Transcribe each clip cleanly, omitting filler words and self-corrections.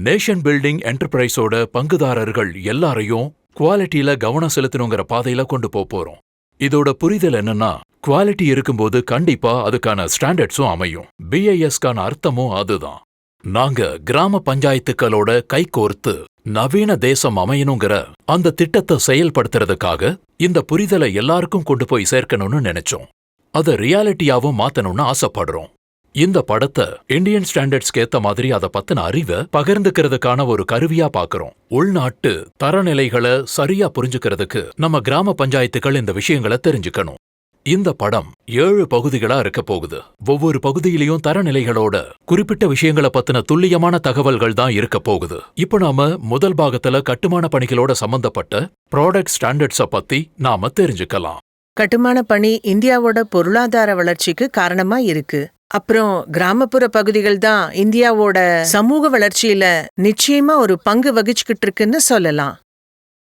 Nation building என்டர்பிரைஸோட பங்குதாரர்கள் எல்லாரையும் குவாலிட்டியில கவனம் செலுத்தணுங்கிற பாதையில கொண்டு போறோம். இதோட புரிதல் என்னன்னா, குவாலிட்டி இருக்கும்போது கண்டிப்பா அதுக்கான ஸ்டாண்டர்ட்ஸும் அமையும். BISக்கான அர்த்தமும் அதுதான். நாங்க கிராம பஞ்சாயத்துக்களோட கைகோர்த்து நவீன தேசம் அமையணுங்கிற அந்த திட்டத்தை செயல்படுத்துறதுக்காக இந்த புரிதலை எல்லாருக்கும் கொண்டு போய் சேர்க்கணும்னு நினைச்சோம். அதை ரியாலிட்டியாவும் மாத்தணும்னு ஆசைப்படுறோம். இந்த படத்தை இந்தியன் ஸ்டாண்டர்ட்ஸ்க்கு ஏத்த மாதிரி அதை பத்தின அறிவை பகிர்ந்துக்கிறதுக்கான ஒரு கருவியா பாக்குறோம். உள்நாட்டு தரநிலைகளை சரியா புரிஞ்சுக்கிறதுக்கு நம்ம கிராம பஞ்சாயத்துக்கள் இந்த விஷயங்களை தெரிஞ்சுக்கணும். இந்த படம் 7 பகுதிகளா இருக்க போகுது. ஒவ்வொரு பகுதியிலையும் தரநிலைகளோட குறிப்பிட்ட விஷயங்களை பத்தின துல்லியமான தகவல்கள் தான் இருக்க போகுது. இப்போ நாம முதல் பாகத்துல கட்டுமான பணிகளோட சம்பந்தப்பட்ட ப்ராடக்ட் ஸ்டாண்டர்ட்ஸ பத்தி நாம தெரிஞ்சுக்கலாம். கட்டுமான பணி இந்தியாவோட பொருளாதார வளர்ச்சிக்கு காரணமா இருக்கு. அப்புறம் கிராமப்புற பகுதிகள் தான் இந்தியாவோட சமூக வளர்ச்சியில நிச்சயமா ஒரு பங்கு வகிச்சுக்கிட்டு இருக்குன்னு சொல்லலாம்.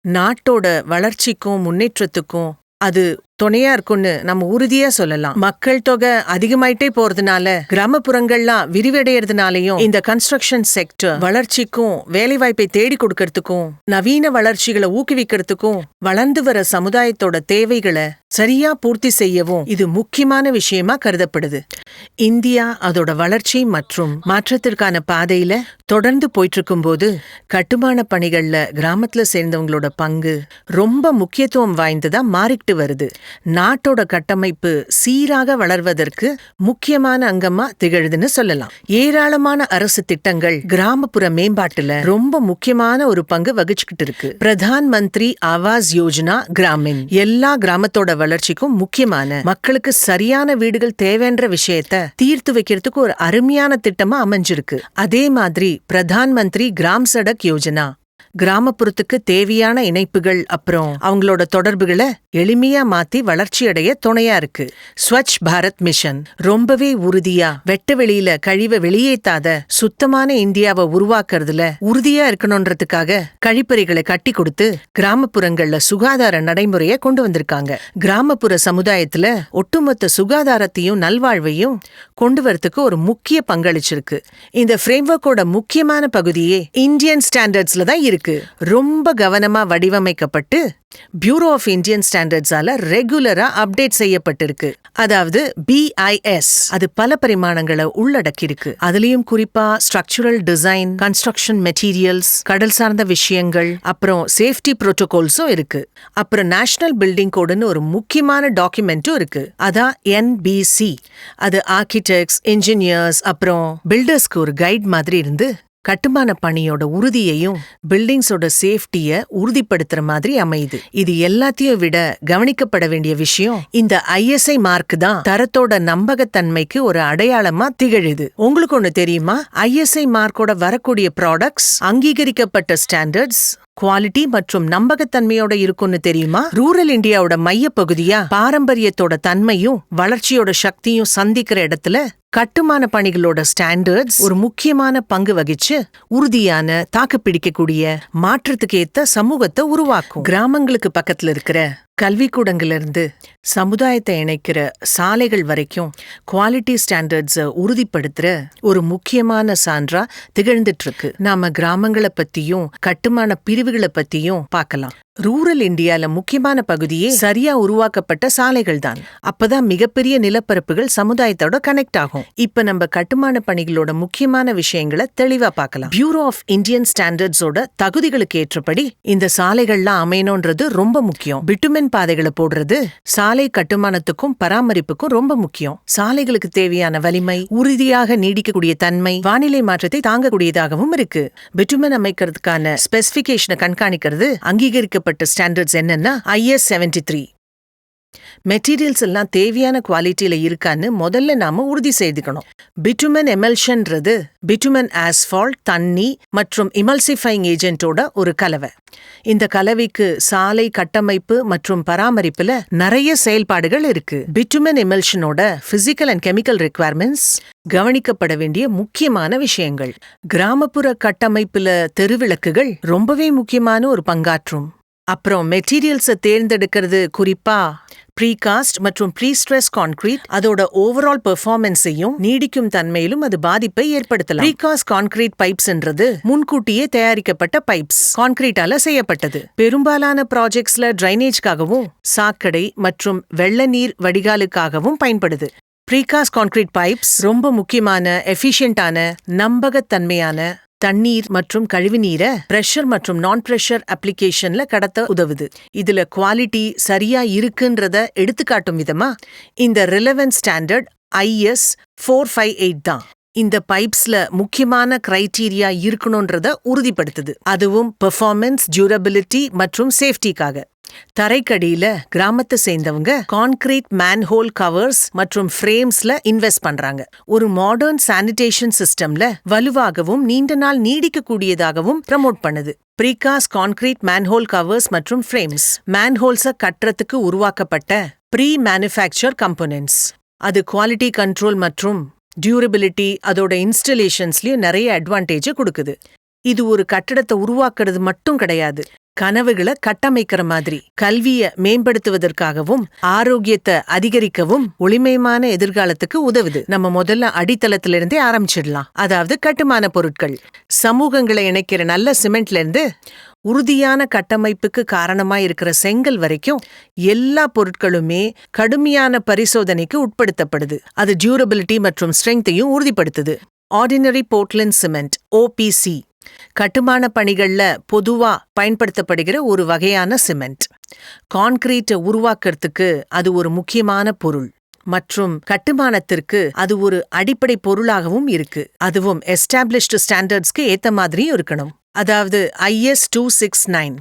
நாட்டோட வளர்ச்சிக்கும் முன்னேற்றத்துக்கும் அது துணையா இருக்குன்னு நம்ம உறுதியா சொல்லலாம். மக்கள் தொகை அதிகமாயிட்டே போறதுனால கிராமப்புறங்கள்லாம் விரிவடையறதுனாலையும் இந்த கன்ஸ்ட்ரக்ஷன் செக்டர் வளர்ச்சிக்கும் வேலைவாய்ப்பை தேடி கொடுக்கறதுக்கும் நவீன வளர்ச்சிகளை ஊக்குவிக்கிறதுக்கும் வளர்ந்து வர சமுதாயத்தோட தேவைகளை சரியா பூர்த்தி செய்யவும் இது முக்கியமான விஷயமா கருதப்படுது. இந்தியா அதோட வளர்ச்சி மற்றும் மாற்றத்திற்கான பாதையில தொடர்ந்து போயிட்டு இருக்கும்போது கட்டுமான பணிகள்ல கிராமத்துல சேர்ந்தவங்களோட பங்கு ரொம்ப முக்கியத்துவம் வாய்ந்ததா மாறிட்டு வருது. நாட்டோட கட்டமைப்பு சீராக வளர்வதற்கு முக்கியமான அங்கமா திகழுதுன்னு சொல்லலாம். ஏராளமான அரசு திட்டங்கள் கிராமப்புற மேம்பாட்டுல ரொம்ப முக்கியமான ஒரு பங்கு வகிச்சுக்கிட்டு இருக்கு. பிரதான் மந்திரி ஆவாஸ் யோஜனா கிராமின் எல்லா கிராமத்தோட வளர்ச்சிக்கும் முக்கியமான மக்களுக்கு சரியான வீடுகள் தேவைன்ற விஷயத்த தீர்த்து வைக்கிறதுக்கு ஒரு அருமையான திட்டமா அமைஞ்சிருக்கு. அதே மாதிரி பிரதான் மந்திரி கிராம் சடக் யோஜனா கிராமப்புறத்துக்கு தேவையான இணைப்புகள் அப்புறம் அவங்களோட தொடர்புகளை எளிமையா மாத்தி வளர்ச்சி அடைய துணையா இருக்கு. ஸ்வச் பாரத் மிஷன் ரொம்பவே உறுதியா வெட்ட வெளியில கழிவை வெளியேத்தாத சுத்தமான இந்தியாவை உருவாக்குறதுல உறுதியா இருக்கணும்ன்றதுக்காக கழிப்பறைகளை கட்டி கொடுத்து கிராமப்புறங்கள்ல சுகாதார நடைமுறைய கொண்டு வந்திருக்காங்க. கிராமப்புற சமுதாயத்துல ஒட்டுமொத்த சுகாதாரத்தையும் நல்வாழ்வையும் கொண்டு வரதுக்கு ஒரு முக்கிய பங்களிச்சிருக்கு. இந்த ஃப்ரேம்வொர்க்கோட முக்கியமான பகுதியே இந்தியன் ஸ்டாண்டர்ட்ஸ்ல தான் இருக்கு. ரொம்ப கவனமா வடிவமைக்கப்பட்டு பியூரோ ஆஃப் இந்தியன் ஸ்டாண்டர்ட்ஸால ரெகுலரா அப்டேட் செய்யப்பட்டிருக்கு. அதாவது BIS அது பல பரிமாணங்களை உள்ளடக்கி இருக்கு. அதுலயும் குறிப்பா ஸ்ட்ரக்சரல் டிசைன், கன்ஸ்ட்ரக்ஷன் மெட்டீரியல்ஸ், கடல் சார்ந்த விஷயங்கள், அப்புறம் சேஃப்டி புரோட்டோகால்ஸும் இருக்கு. அப்புறம் நேஷனல் பில்டிங் கோடுன்னு ஒரு முக்கியமான டாக்குமெண்ட்டும் இருக்கு. அதான் NBC. அது ஆர்கிடெக்ட்ஸ், இன்ஜினியர்ஸ் அப்புறம் பில்டர்ஸ்க்கு ஒரு கைட் மாதிரி இருந்து கட்டுமான பணியோட உறுதியையும் பில்டிங்ஸோட சேஃப்டிய உறுதிப்படுத்துற மாதிரி அமையுது. இது எல்லாத்தையும் விட கவனிக்கப்பட வேண்டிய விஷயம், இந்த ISI மார்க் தான் தரத்தோட நம்பகத்தன்மைக்கு ஒரு அடையாளமா திகழுது. உங்களுக்கு ஒண்ணு தெரியுமா? ISI மார்க்கோட வரக்கூடிய ப்ராடக்ட்ஸ் அங்கீகரிக்கப்பட்ட ஸ்டாண்டர்ட்ஸ் குவாலிட்டி மற்றும் நம்பகத்தன்மையோட இருக்குன்னு தெரியுமா? ரூரல் இந்தியாவோட மைய பகுதியா பாரம்பரியத்தோட தன்மையும் வளர்ச்சியோட சக்தியும் சந்திக்கிற இடத்துல கட்டுமான பணிகளோட ஸ்டாண்டர்ட்ஸ் ஒரு முக்கியமான பங்கு வகிச்சு உறுதியான தாக்குப்பிடிக்கக்கூடிய மாற்றத்துக்கு ஏத்த சமூகத்தை உருவாக்கும். கிராமங்களுக்கு பக்கத்துல இருக்கிற கல்விக்கூடங்கள்ல இருந்து சமுதாயத்தை இணைக்கிற சாலைகள் வரைக்கும் குவாலிட்டி ஸ்டாண்டர்ட்ஸை உறுதிப்படுத்துற ஒரு முக்கியமான சான்றா திகழ்ந்துட்டு இருக்கு. நாம கிராமங்களை பத்தியும் கட்டுமான பிரிவுகளை பத்தியும் பார்க்கலாம். ரூரல் இந்தியால முக்கியமான பகுதியே சரியா உருவாக்கப்பட்ட சாலைகள் தான். அப்பதான் மிகப்பெரிய நிலப்பரப்புகள் சமுதாயத்தோட கனெக்ட் ஆகும். இப்ப நம்ம கட்டுமான பணிகளோட முக்கியமான விஷயங்களை தெளிவா பார்க்கலாம். பியூரோ ஆஃப் இந்தியன் ஸ்டாண்டர்ட்ஸோட தகுதிகளுக்கு ஏற்றபடி இந்த சாலைகள்லாம் அமையணும்ன்றது ரொம்ப முக்கியம். பிட்டுமென் பாதைகளை போடுறது சாலை கட்டுமானத்துக்கும் பராமரிப்புக்கும் ரொம்ப முக்கியம். சாலைகளுக்கு தேவையான வலிமை, உறுதியாக நீடிக்கக்கூடிய தன்மை, வானிலை மாற்றத்தை தாங்கக்கூடியதாகவும் இருக்கு. பிட்டுமென் அமைக்கிறதுக்கான ஸ்பெசிபிகேஷனை கண்காணிக்கிறது அங்கீகரிக்கப்பட்ட ஸ்டாண்டர்ட்ஸ் என்னன்னா IS 73. மெட்டீரியல்ஸ் எல்லாம் தேவையான குவாலிட்டியில இருக்கான்னு முதல்ல நாம உறுதி செய்துக்கணும். பிட்டுமென் எமல்ஷன்றது பிட்டுமென் ஆஸ்பால்ட், தண்ணி மற்றும் இமல்சிஃபைங் ஏஜென்ட்டோட ஒரு கலவை. இந்த கலவைக்கு சாலை கட்டமைப்பு மற்றும் பராமரிப்புல நிறைய செயல்பாடுகள் இருக்கு. பிட்டுமென் எமல்ஷனோட பிசிக்கல் அண்ட் கெமிக்கல் ரெக்வயர்மெண்ட்ஸ் கவனிக்கப்பட வேண்டிய முக்கியமான விஷயங்கள். கிராமப்புற கட்டமைப்புல தெருவிளக்குகள் ரொம்பவே முக்கியமான ஒரு பங்காற்றும். அப்புறம் மெட்டீரியல்ஸை தேர்ந்தெடுக்கிறது குறிப்பா ப்ரீகாஸ்ட் மற்றும் ப்ரீஸ்ட்ரெஸ் கான்கிரீட் அதோட ஓவரால் பெர்ஃபார்மன்ஸையும் நீடிக்கும் தன்மையிலும் அது பாதிப்பை ஏற்படுத்தலாம். ப்ரீகாஸ்ட் கான்கிரீட் பைப்ஸ்ன்றது முன்கூட்டியே தயாரிக்கப்பட்ட பைப்ஸ், கான்கிரீட்டால செய்யப்பட்டது. பெரும்பாலான ப்ராஜெக்ட்ஸ்ல டிரைனேஜ்காகவும் சாக்கடை மற்றும் வெள்ள நீர் வடிகாலுக்காகவும் பயன்படுது. ப்ரீகாஸ்ட் கான்கிரீட் பைப்ஸ் ரொம்ப முக்கியமான, எஃபிஷியன்டான, நம்பகத்தன்மையான தண்ணீர் மற்றும் கழிவுநீரை பிரஷர் மற்றும் நான் பிரஷர் அப்ளிகேஷன்ல கடத்த உதவுது. இதுல குவாலிட்டி சரியா இருக்குன்றத எடுத்துக்காட்டும் விதமா இந்த ரிலவென்ட் ஸ்டாண்டர்ட் IS 458 தான். இந்த பைப்ஸ்ல முக்கியமான கிரைட்டீரியா இருக்கணும்ன்றத உறுதிப்படுத்துது. அதுவும் பெர்ஃபார்மன்ஸ், டியூரபிலிட்டி மற்றும் சேஃப்டிக்காக. தரைக்கடியில கிராமத்தை சேர்ந்தவங்க கான்கிரீட் மேன்ஹோல் கவர்ஸ் மற்றும் ஃப்ரேம்ஸ்ல இன்வெஸ்ட் பண்றாங்க. ஒரு மாடர்ன் சானிடேஷன் சிஸ்டம்ல வலுவாகவும் நீண்ட நாள் நீடிக்கக்கூடியதாகவும் ப்ரமோட் பண்ணுது. ப்ரீகாஸ்ட் கான்கிரீட் மேன்ஹோல் கவர்ஸ் மற்றும் ஃப்ரேம்ஸ் மேன்ஹோல்ஸ கட்டுறதுக்கு உருவாக்கப்பட்ட ப்ரீ மேனுஃபேக்சர் கம்போனன்ட்ஸ். அது குவாலிட்டி கண்ட்ரோல் மற்றும் டியூரபிலிட்டி அதோட இன்ஸ்டலேஷன்ஸ்லயும் நிறைய அட்வான்டேஜை கொடுக்குது. இது ஒரு கட்டடத்தை உருவாக்குறது மட்டும் கிடையாது, கனவுகளை கட்டமைக்கிற மாதிரி. கல்வியை மேம்படுத்துவதற்காகவும் ஆரோக்கியத்தை அதிகரிக்கவும் ஒளிமயமான எதிர்காலத்துக்கு உதவுது. நம்ம முதல்ல அடித்தளத்திலிருந்தே ஆரம்பிச்சிடலாம். அதாவது கட்டுமான பொருட்கள். சமூகங்களை இணைக்கிற நல்ல சிமெண்ட்ல இருந்து உறுதியான கட்டமைப்புக்கு காரணமா இருக்கிற செங்கல் வரைக்கும் எல்லா பொருட்களுமே கடுமையான பரிசோதனைக்கு உட்படுத்தப்படுது. அது டியூரபிலிட்டி மற்றும் ஸ்ட்ரெங்த்தையும் உறுதிப்படுத்துது. ஆர்டினரி போர்ட்லேண்ட் சிமெண்ட் OPC கட்டுமான பணிகள்ல பொதுவா பயன்படுத்தப்படுகிற ஒரு வகையான சிமெண்ட். கான்கிரீட்டை உருவாக்குறதுக்கு அது ஒரு முக்கியமான பொருள் மற்றும் கட்டுமானத்திற்கு அது ஒரு அடிப்படை பொருளாகவும் இருக்கு. அதுவும் எஸ்டாப்ளிஷ்டு ஸ்டாண்டர்ட்ஸ்க்கு ஏத்த மாதிரியும் இருக்கணும். அதாவது IS 269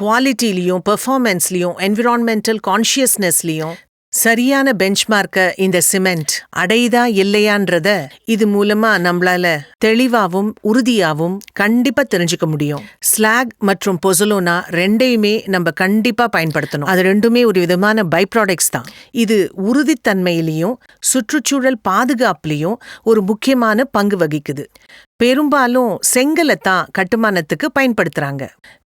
குவாலிட்டிலையும் பெர்ஃபார்மன்ஸ்லயும் என்விரான்மெண்டல் கான்ஷியஸ்னஸ்லயும் சரியான பெஞ்ச்மார்க்க இந்த சிமெண்ட் அடையுதா இல்லையான்றத இது மூலமா நம்மளால தெளிவாவும் உறுதியாவும் கண்டிப்பா தெரிஞ்சுக்க முடியும். ஸ்லாக் மற்றும் பொசலோனா ரெண்டையுமே நம்ம கண்டிப்பா பயன்படுத்தணும். அது ரெண்டுமே ஒரு விதமான பை ப்ராடக்ட்ஸ் தான். இது உறுதித்தன்மையிலையும் சுற்றுச்சூழல் பாதுகாப்புலையும் ஒரு முக்கியமான பங்கு வகிக்குது. பெரும்பாலும் செங்கலை தான் கட்டுமானத்துக்கு பயன்படுத்துறாங்க.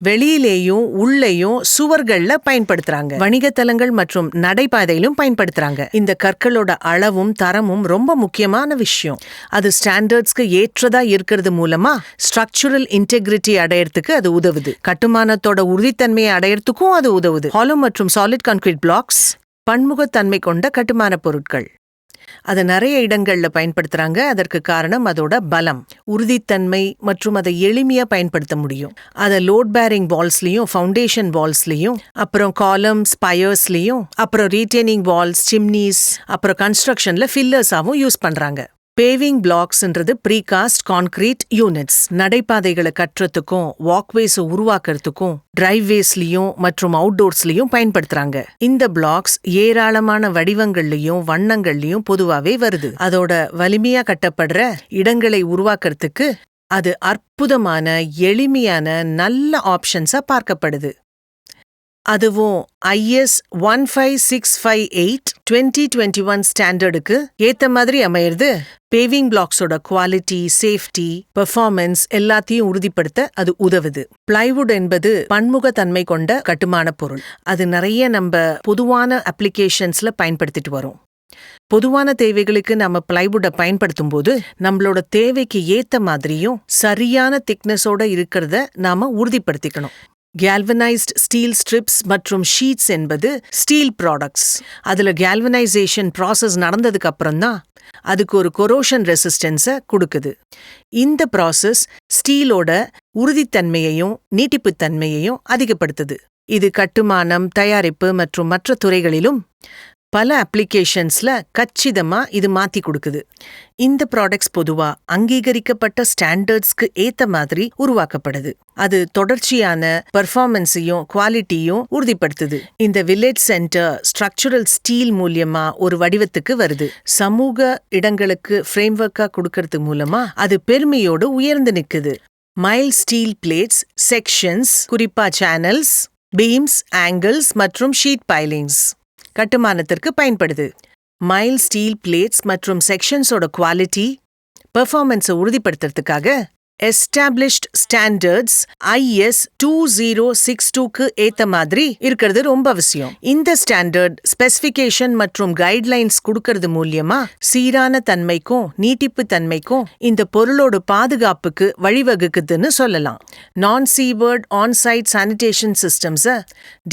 வெளியிலேயும் உள்ளேயும் சுவர்கள்ல பயன்படுத்துறாங்க. வணிகத்தலங்கள் மற்றும் நடைபாதையிலும் பயன்படுத்துறாங்க. இந்த கற்களோட அளவும் தரமும் ரொம்ப முக்கியமான விஷயம். அது ஸ்டாண்டர்ட்ஸ்க்கு ஏற்றதா இருக்கிறது மூலமா ஸ்ட்ரக்சரல் இன்டெகிரிட்டி அடையறதுக்கு அது உதவுது. கட்டுமானத்தோட உறுதித்தன்மையை அடையறதுக்கும் அது உதவுது. ஹாலோ மற்றும் சாலிட் கான்கிரீட் பிளாக்ஸ் பன்முகத்தன்மை கொண்ட கட்டுமான பொருட்கள். அதை நிறைய இடங்கள்ல பயன்படுத்துறாங்க. அதற்கு காரணம் அதோட பலம், உறுதித்தன்மை மற்றும் அதை எளிமையா பயன்படுத்த முடியும். அதை லோட் பேரிங் வால்ஸ்லயும் ஃபவுண்டேஷன் வால்ஸ்லயும் அப்புறம் காலம்ஸ் ஸ்பயர்ஸ்லயும் அப்புறம் ரீடெய்னிங் வால்ஸ், சிம்னிஸ் அப்புறம் கன்ஸ்ட்ரக்ஷன்ல ஃபில்லர்ஸாவும் யூஸ் பண்றாங்க. பேவிங் பிளாக்ஸ்ன்றது ப்ரீகாஸ்ட் கான்கிரீட் யூனிட்ஸ். நடைபாதைகளை கட்டுறதுக்கும் வாக்வேஸ் உருவாக்குறதுக்கும் டிரைவ்வேஸ்லயும் மற்றும் அவுட்டோர்ஸ்லயும் பயன்படுத்துறாங்க. இந்த பிளாக்ஸ் ஏராளமான வடிவங்கள்லயும் வண்ணங்கள்லயும் பொதுவாவே வருது. அதோட வலிமையா கட்டப்படுற இடங்களை உருவாக்குறதுக்கு அது அற்புதமான எளிமையான நல்ல ஆப்ஷன்ஸா பார்க்கப்படுது. அதுவும் IS 15658 2021 ஸ்டாண்டர்டுக்கு ஏத்த மாதிரி அமையிறது. பேவிங் பிளாக்ஸோட குவாலிட்டி, சேஃப்டி, பெர்ஃபார்மன்ஸ் எல்லாத்தையும் உறுதிப்படுத்த அது உதவுது. பிளைவுட் என்பது பன்முகத்தன்மை கொண்ட கட்டுமான பொருள். அது நிறைய நம்ம பொதுவான அப்ளிகேஷன்ஸ்ல பயன்படுத்திட்டு வரோம். பொதுவான தேவைகளுக்கு நம்ம பிளைவுட்டை பயன்படுத்தும் போது நம்மளோட தேவைக்கு ஏத்த மாதிரியும் சரியான திக்னஸோட இருக்கிறத நாம உறுதிப்படுத்திக்கணும். கேல்வனைஸ்ட் ஸ்டீல் ஸ்ட்ரிப்ஸ் மற்றும் ஷீட்ஸ் என்பது ஸ்டீல் ப்ராடக்ட்ஸ். அதுல கேல்வனைசேஷன் ப்ராசஸ் நடந்ததுக்கு அப்புறம் தான் அதுக்கு ஒரு கொரோஷன் ரெசிஸ்டன்ஸை கொடுக்குது. இந்த ப்ராசஸ் ஸ்டீலோட உறுதித்தன்மையையும் நீட்டிப்புத்தன்மையையும் அதிகப்படுத்துது. இது கட்டுமானம், தயாரிப்பு மற்றும் மற்ற துறைகளிலும் பல அப்ளிகேஷன்ஸ்ல கச்சிதமா இது மாத்தி கொடுக்குது. இந்த ப்ராடக்ட்ஸ் பொதுவா அங்கீகரிக்கப்பட்ட ஸ்டாண்டர்ட்ஸ்க்கு ஏத்த மாதிரி உருவாக்கப்படுது. அது தொடர்ச்சியான பெர்ஃபார்மன்ஸையும் குவாலிட்டியும் உறுதிப்படுத்துது. இந்த வில்லேஜ் சென்டர் ஸ்ட்ரக்சரல் ஸ்டீல் மூலியமா ஒரு வடிவத்துக்கு வருது. சமூக இடங்களுக்கு ஃப்ரேம்வொர்க்கா கொடுக்கறது மூலமா அது பெருமையோடு உயர்ந்து நிக்குது. மைல் ஸ்டீல் பிளேட்ஸ், செக்ஷன்ஸ், குறிப்பா சேனல்ஸ், பீம்ஸ், ஆங்கிள்ஸ் மற்றும் ஷீட் பைலிங்ஸ் கட்டுமானத்திற்கு பயன்படுது. மைல் ஸ்டீல் பிளேட்ஸ் மற்றும் செக்ஷன்ஸோட குவாலிட்டி, பெர்ஃபார்மன்ஸை உறுதிப்படுத்துறதுக்காக எஸ்டாப்ளிஷ்ட் ஸ்டாண்டர்ட்ஸ் IS 2062க்கு ஏத்த மாதிரி இருக்கிறது ரொம்ப அவசியம். இந்த ஸ்டாண்டர்ட் ஸ்பெசிஃபிகேஷன் மற்றும் கைட்லைன்ஸ் கொடுக்கறது மூலியமா சீரான தன்மைக்கும் நீட்டிப்பு தன்மைக்கும் இந்த பொருளோட பாதுகாப்புக்கு வழிவகுக்குதுன்னு சொல்லலாம். நான் சீவர்ட் ஆன்-சைட் சானிடேஷன் சிஸ்டம்ஸை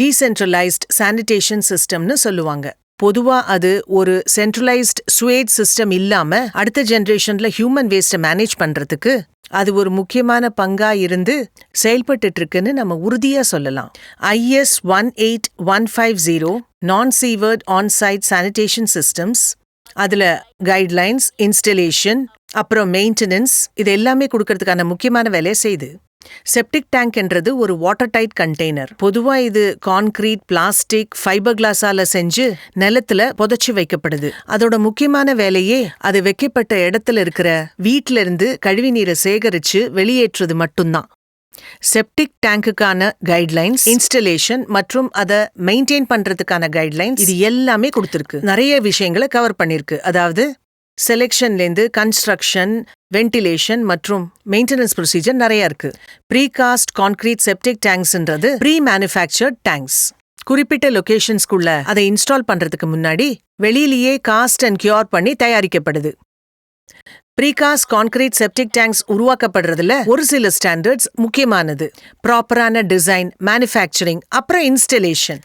டீசென்ட்ரலைஸ்ட் சானிடேஷன் சிஸ்டம்னு சொல்லுவாங்க. பொதுவா அது ஒரு சென்ட்ரலைஸ்ட் சுவேஜ் சிஸ்டம் இல்லாம அடுத்த ஜெனரேஷன்ல ஹியூமன் வேஸ்ட்டை மேனேஜ் பண்றதுக்கு அது ஒரு முக்கியமான பங்கா இருந்து செயல்பட்டு இருக்குன்னு நம்ம உறுதியா சொல்லலாம். IS 18150 நான் சீவர்ட் ஆன்-சைட் சானிடேஷன் சிஸ்டம்ஸ், அதுல கைட்லைன்ஸ், இன்ஸ்டலேஷன், அப்புறம் மெயின்டெனன்ஸ் இது எல்லாமே கொடுக்கறதுக்கான முக்கியமான வேலையை செய்யுது. செப்டிக் டேங்க் என்றது ஒரு வாட்டர் டைட் கண்டெய்னர். பொதுவா இது கான்கிரீட், பிளாஸ்டிக், ஃபைபர் கிளாஸால செஞ்சு நிலத்துல புதைச்சு வைக்கப்படுது. அதோட முக்கியமான வேலையே அது வைக்கப்பட்ட இடத்துல இருக்கிற வீட்ல இருந்து கழிவு நீரை சேகரிச்சு வெளியேற்றுறது மட்டும்தான். செப்டிக் டேங்குக்கான கைட்லைன்ஸ், இன்ஸ்டலேஷன் மற்றும் அதை மெயின்டைன் பண்றதுக்கான கைட்லைன்ஸ் இது எல்லாமே கொடுத்திருக்கு. நிறைய விஷயங்களை கவர் பண்ணிருக்கு. அதாவது செலெக்ஷன்லேருந்து கன்ஸ்ட்ரக்ஷன், வென்டிலேஷன் மற்றும் மெயின்டெனன்ஸ் ப்ரொசீஜர் நிறைய இருக்கு. ப்ரீகாஸ்ட் கான்கிரீட் செப்டிக் டேங்க்ஸ்ன்றது ப்ரீ மேனுஃபேக்சர்ட் டேங்க்ஸ். குறிப்பிட்ட லொகேஷன்ஸ்குள்ள அதை இன்ஸ்டால் பண்றதுக்கு முன்னாடி வெளியிலேயே காஸ்ட் அண்ட் கியூர் பண்ணி தயாரிக்கப்படுது. ப்ரீகாஸ்ட் கான்கிரீட் செப்டிக் டேங்க்ஸ் உருவாக்கப்படுறதுல ஒரு சில ஸ்டாண்டர்ட்ஸ் முக்கியமானது. ப்ராப்பரான டிசைன், மேனுஃபேக்சரிங், அப்புறம் இன்ஸ்டலேஷன்.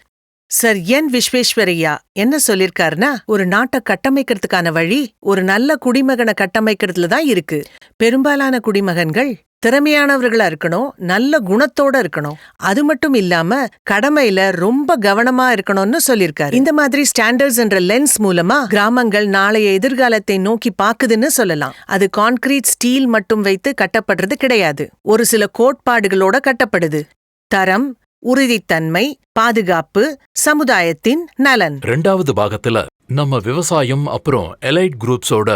சர் என் விஸ்வேஸ்வரையா என்ன சொல்லிருக்காருன்னா, ஒரு நாட்டை கட்டமைக்கிறதுக்கான வழி ஒரு நல்ல குடிமகனை கட்டமைக்கிறதுல தான் இருக்கு. பெரும்பாலான குடிமகன்கள் திறமையானவர்களா இருக்கணும், நல்ல குணத்தோட இருக்கணும், அது மட்டும் இல்லாம கடமையில ரொம்ப கவனமா இருக்கணும்னு சொல்லிருக்காரு. இந்த மாதிரி ஸ்டாண்டர்ட்ஸ் என்ற லென்ஸ் மூலமா கிராமங்கள் நாளைய எதிர்காலத்தை நோக்கி பாக்குதுன்னு சொல்லலாம். அது கான்கிரீட், ஸ்டீல் மட்டும் வைத்து கட்டப்படுறது கிடையாது. ஒரு சில கோட்பாடுகளோட கட்டப்படுது. தரம், உறுதித்தன்மை, பாதுகாப்பு, சமுதாயத்தின் நலன். 2வது பாகத்துல நம்ம விவசாயம் அப்புறம் எலைட் குரூப்ஸோட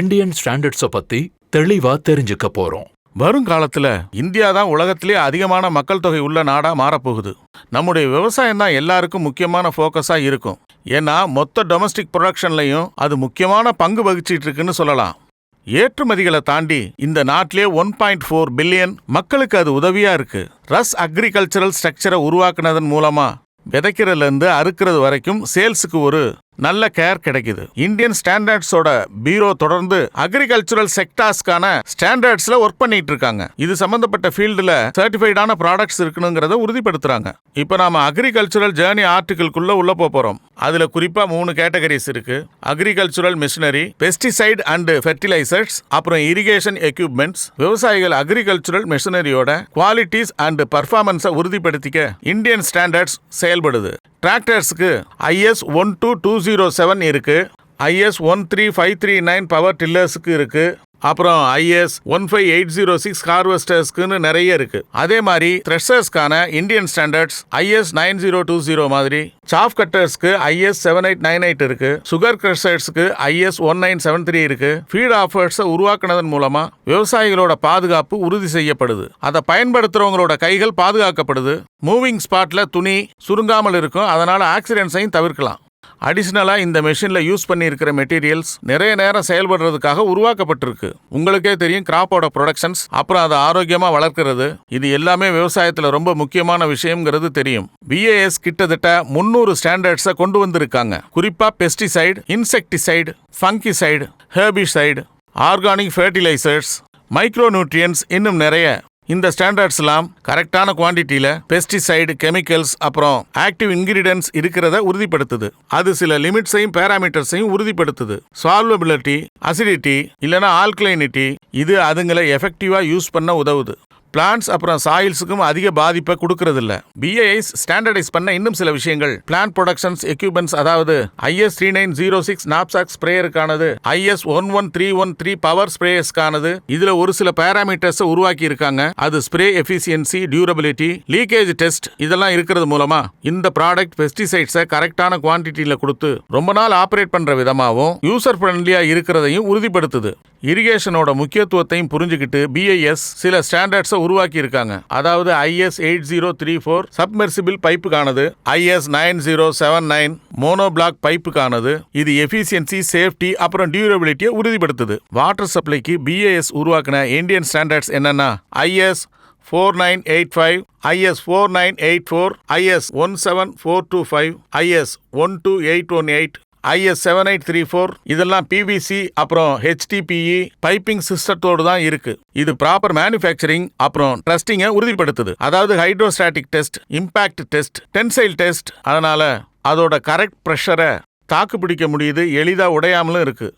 இந்தியன் ஸ்டாண்டர்ட்ஸ பத்தி தெளிவா தெரிஞ்சுக்க போறோம். வருங்காலத்துல இந்தியா தான் உலகத்திலே அதிகமான மக்கள் தொகை உள்ள நாடா மாறப்போகுது. நம்முடைய விவசாயம் தான் எல்லாருக்கும் முக்கியமான ஃபோக்கஸா இருக்கும். ஏன்னா மொத்த டொமஸ்டிக் ப்ரொடக்ஷன்லையும் அது முக்கியமான பங்கு வகிச்சிட்டு இருக்குன்னு சொல்லலாம். ஏற்றுமதிகளை தாண்டி இந்த நாட்டிலே 1.4 பில்லியன் மக்களுக்கு அது உதவியா இருக்கு. ரஸ் அக்ரிகல்ச்சரல் ஸ்ட்ரக்சரை உருவாக்குனதன் மூலமா விதைக்கிறதுல இருந்து அறுக்கிறது வரைக்கும் சேல்ஸுக்கு ஒரு நல்ல கேர் கிடைக்குது. இந்தியன் ஸ்டாண்டர்ட்ஸோட பீரோ தொடர்ந்து அக்ரிகல்ச்சரல் செக்டார்ஸ்க்கான ஸ்டாண்டர்ட்ஸ்ல ஒர்க் பண்ணிட்டு இருக்காங்க. இது சம்பந்தப்பட்ட ஃபீல்டுல சர்டிஃபைடான ப்ராடக்ட்ஸ் இருக்கணுங்கிறத உறுதிப்படுத்துறாங்க. இப்போ நாம அக்ரிகல்ச்சரல் ஜேர்னி ஆர்டிகிள்குள்ள உள்ள போறோம். அதுல குறிப்பா 3 கேட்டகரிஸ் இருக்கு. Agricultural machinery, pesticide and fertilizers, அப்புறம் இரிகேஷன் எக்யூப்மெண்ட்ஸ். விவசாயிகள் அக்ரிகல்ச்சரல் மிஷினரியோட குவாலிட்டிஸ் அண்ட் பர்ஃபார்மன்ஸை உறுதிப்படுத்திக்க இந்தியன் ஸ்டாண்டர்ட்ஸ் செயல்படுது. டிராக்டர்ஸ்க்கு IS 12207 இருக்கு. IS 13539 பவர் டில்லர்ஸுக்கு இருக்கு. அப்புறம் IS 15806 ஹார்வெஸ்டர்ஸ்க்குன்னு நிறைய இருக்கு. அதே மாதிரி த்ரெஷர்ஸ்க்கான இந்தியன் ஸ்டாண்டர்ட்ஸ் IS 9020 மாதிரி. சாஃப் கட்டர்ஸ்க்கு IS 7898 இருக்கு. சுகர் கிரஷர்ஸ்க்கு IS 1973 இருக்கு. ஃபீட் ஆஃபர்ஸை உருவாக்குனதன் மூலமா விவசாயிகளோட பாதுகாப்பு உறுதி செய்யப்படுது. அதை பயன்படுத்துறவங்களோட கைகள் பாதுகாக்கப்படுது. மூவிங் ஸ்பாட்ல துணி சுருங்காமல் இருக்கும், அதனால ஆக்சிடென்ட்ஸையும் தவிர்க்கலாம். அடிஷனலா இந்த மெஷின்ல யூஸ் பண்ணியிருக்கிற மெட்டீரியல்ஸ் நிறைய நேரம் செயல்படுறதுக்காக உருவாக்கப்பட்டிருக்கு. உங்களுக்கே தெரியும், கிராப்போட ப்ரொடக்ஷன்ஸ், அப்புறம் அதை ஆரோக்கியமா வளர்க்கிறது, இது எல்லாமே விவசாயத்துல ரொம்ப முக்கியமான விஷயம்ங்கிறது தெரியும். BAS கிட்டத்தட்ட 300 ஸ்டாண்டர்ட்ஸை கொண்டு வந்திருக்காங்க. குறிப்பா pesticide, insecticide, fungicide, herbicide, organic fertilizers, micro nutrients, இன்னும் நிறைய. இந்த ஸ்டாண்டர்ட்ஸ்லாம் கரெக்டான குவான்டிட்டியில பெஸ்டிசைடு, கெமிக்கல்ஸ், அப்புறம் ஆக்டிவ் இன்கிரீடியன்ட்ஸ் இருக்கிறத உறுதிப்படுத்துது. அது சில லிமிட்ஸையும் பேராமீட்டர்ஸையும் உறுதிப்படுத்துது. சால்வபிலிட்டி, அசிடிட்டி இல்லைன்னா ஆல்கலைனிட்டி, இது அதுங்களை எஃபெக்டிவா யூஸ் பண்ண உதவுது. பிளான்ட்ஸ் அப்புறம் சாயில்ஸுக்கும் அதிக பாதிப்பை கொடுக்கறதில்ல. BIS ஸ்டாண்டர்டைஸ் பண்ண இன்னும் சில விஷயங்கள். பிளான்ட் ப்ரொடக்ஷன்ஸ் எக்யூப்மெண்ட்ஸ், அதாவது IS 3906 நாப்சாக் ஸ்ப்ரேயருக்கானது, IS 11313 பவர் ஸ்ப்ரேயர்ஸ்க்கானது. இதுல ஒரு சில பேராமீட்டர்ஸை உருவாக்கி இருக்காங்க. அது spray efficiency, durability, leakage test இதெல்லாம் இருக்கிறது மூலமா இந்த ப்ராடக்ட் பெஸ்டிசைட்ஸை கரெக்டான குவான்டிட்டியில கொடுத்து ரொம்ப நாள் ஆப்ரேட் பண்ற விதமாகவும் யூசர் ஃப்ரெண்ட்லியா இருக்கிறதையும் உறுதிப்படுத்துது. இரிகேஷனோட முக்கியத்துவத்தையும் புரிஞ்சுக்கிட்டு BIS சில ஸ்டாண்டர்ட்ஸை உருவாக்கி இருக்காங்க. அதாவது IS 8034 சப்மெர்சிபிள் பைப்புக்கானது, IS 9079 மோனோபிளாக் பைப்புக்கானது. இது எஃபிஷியன்சி, சேஃப்டி அப்புறம் டியூரபிலிட்டியை உறுதிப்படுத்துது. வாட்டர் சப்ளைக்கு BIS உருவாக்கின இந்தியன் ஸ்டாண்டர்ட்ஸ் என்னன்னா IS 4985, IS 4984, IS 17425, IS 12818, IS 7834. இதெல்லாம் PVC அப்புறம் HDPE பைப்பிங் சிஸ்டத்தோடு தான் இருக்கு. இது ப்ராப்பர் மேனுஃபேக்சரிங் அப்புறம் ட்ரஸ்டிங்கை உறுதிப்படுத்துது. அதாவது hydrostatic test, impact test, tensile test. அதனால அதோட கரெக்ட் ப்ரெஷரை தாக்கு பிடிக்க முடியுது, எளிதாக உடையாமலும் இருக்கு.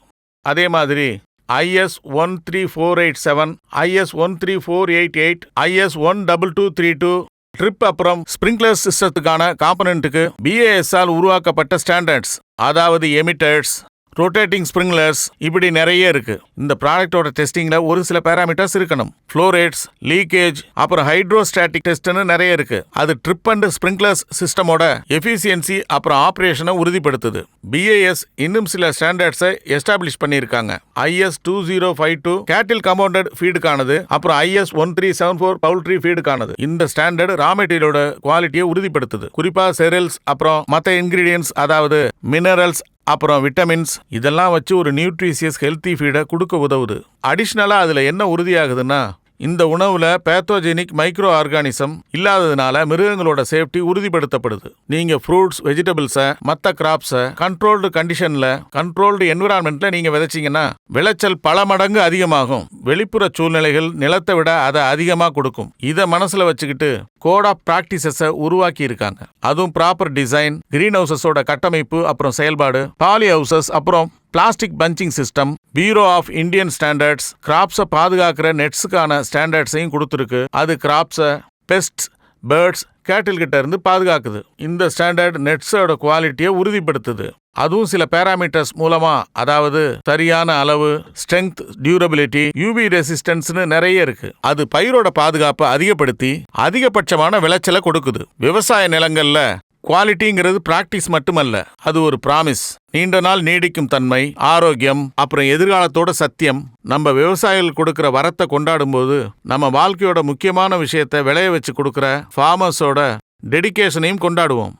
அதே மாதிரி IS 13487, IS 13488, IS 12232 ட்ரிப் அப்புறம் ஸ்பிரிங்க்லர் சிஸ்டத்துக்கான காம்பனன்ட்டுக்கு BIS ஆல் உருவாக்கப்பட்ட ஸ்டாண்டர்ட்ஸ். அதாவது எமிட்டர்ஸ், ரொட்டேட்டிங் ஸ்பிரிங்க்லர்ஸ், இப்படி நிறைய இருக்கு. இந்த ப்ராடக்டோட டெஸ்டிங்ல ஒரு சில பேராமீட்டர்ஸ் இருக்கணும். ஃப்ளோ ரேட்ஸ், லீக்கேஜ் அப்புறம் ஹைட்ரோஸ்டாட்டிக் டெஸ்ட்னு நிறைய இருக்கு. அது ட்ரிப் அண்ட் ஸ்பிரிங்க்லர்ஸ் சிஸ்டமோட எஃபிஷியன்சி அப்புறம் ஆப்ரேஷனை உறுதிப்படுத்துது. BIS இன்னும் சில ஸ்டாண்டர்ட்ஸை எஸ்டாப்ளிஷ் பண்ணியிருக்காங்க. IS 2052 கேட்டில் கம்பவுண்டட் ஃபீடுக்கானது, அப்புறம் IS 1374 பவுல்ட்ரி ஃபீடுக்கானது. இந்த ஸ்டாண்டர்ட் ரா மெட்டீரியலோட குவாலிட்டியை உறுதிப்படுத்துது. குறிப்பா செரல்ஸ் அப்புறம் மற்ற இன்கிரீடியன்ஸ், அதாவது மினரல்ஸ் அப்புறம் விட்டமின்ஸ், இதெல்லாம் வச்சு ஒரு நியூட்ரிஷியஸ் ஹெல்த்தி ஃபீடை கொடுக்க உதவுது. அடிஷ்னலாக அதில் என்ன உறுதியாகுதுன்னா, இந்த உணவுல பேத்தோஜெனிக் மைக்ரோ ஆர்கானிசம் இல்லாததுனால மிருகங்களோட சேஃப்டி உறுதிப்படுத்தப்படுது. நீங்க ஃப்ரூட்ஸ், வெஜிடபிள்ஸை, மற்ற கிராப்ஸை கண்ட்ரோல்டு கண்டிஷன்ல, கண்ட்ரோல்டு என்விரான்மெண்ட்ல நீங்க விதைச்சிங்கன்னா விளைச்சல் பல மடங்கு அதிகமாகும். வெளிப்புற சூழ்நிலைகள் நிலத்தை விட அதை அதிகமாக கொடுக்கும். இதை மனசுல வச்சுக்கிட்டு கோட் ஆஃப் பிராக்டிசஸை உருவாக்கி இருக்காங்க. அதுவும் ப்ராப்பர் டிசைன், கிரீன் ஹவுசஸோட கட்டமைப்பு அப்புறம் செயல்பாடு, பாலி ஹவுசஸ் அப்புறம் plastic punching system, bureau of Indian standards, கிராப்ஸை பாதுகாக்கிற நெட்ஸுக்கான ஸ்டாண்டர்ட்ஸையும் கொடுத்துருக்கு. அது கிராப்ஸை பெஸ்ட்ஸ், பேர்ட்ஸ், கேட்டில் கிட்ட இருந்து பாதுகாக்குது. இந்த ஸ்டாண்டர்ட் நெட்ஸோட குவாலிட்டியை உறுதிப்படுத்துது. அதுவும் சில பேராமீட்டர்ஸ் மூலமா, அதாவது சரியான அளவு, ஸ்ட்ரென்த், டியூரபிலிட்டி, UV ரெசிஸ்டன்ஸ்னு நிறைய இருக்கு. அது பயிரோட பாதுகாப்பை அதிகப்படுத்தி அதிகபட்சமான விளைச்சலை கொடுக்குது. விவசாய நிலங்கள்ல குவாலிட்டிங்கிறது பிராக்டிஸ் மட்டுமல்ல, அது ஒரு ப்ராமிஸ். நீண்ட நாள் நீடிக்கும் தன்மை, ஆரோக்கியம் அப்புறம் எதிர்காலத்தோட சத்தியம். நம்ம விவசாயிகள் கொடுக்கிற வரத்தை கொண்டாடும் போது நம்ம வாழ்க்கையோட முக்கியமான விஷயத்தை விளைய வச்சு கொடுக்கிற ஃபார்மர்ஸோட டெடிகேஷனையும் கொண்டாடுவோம்.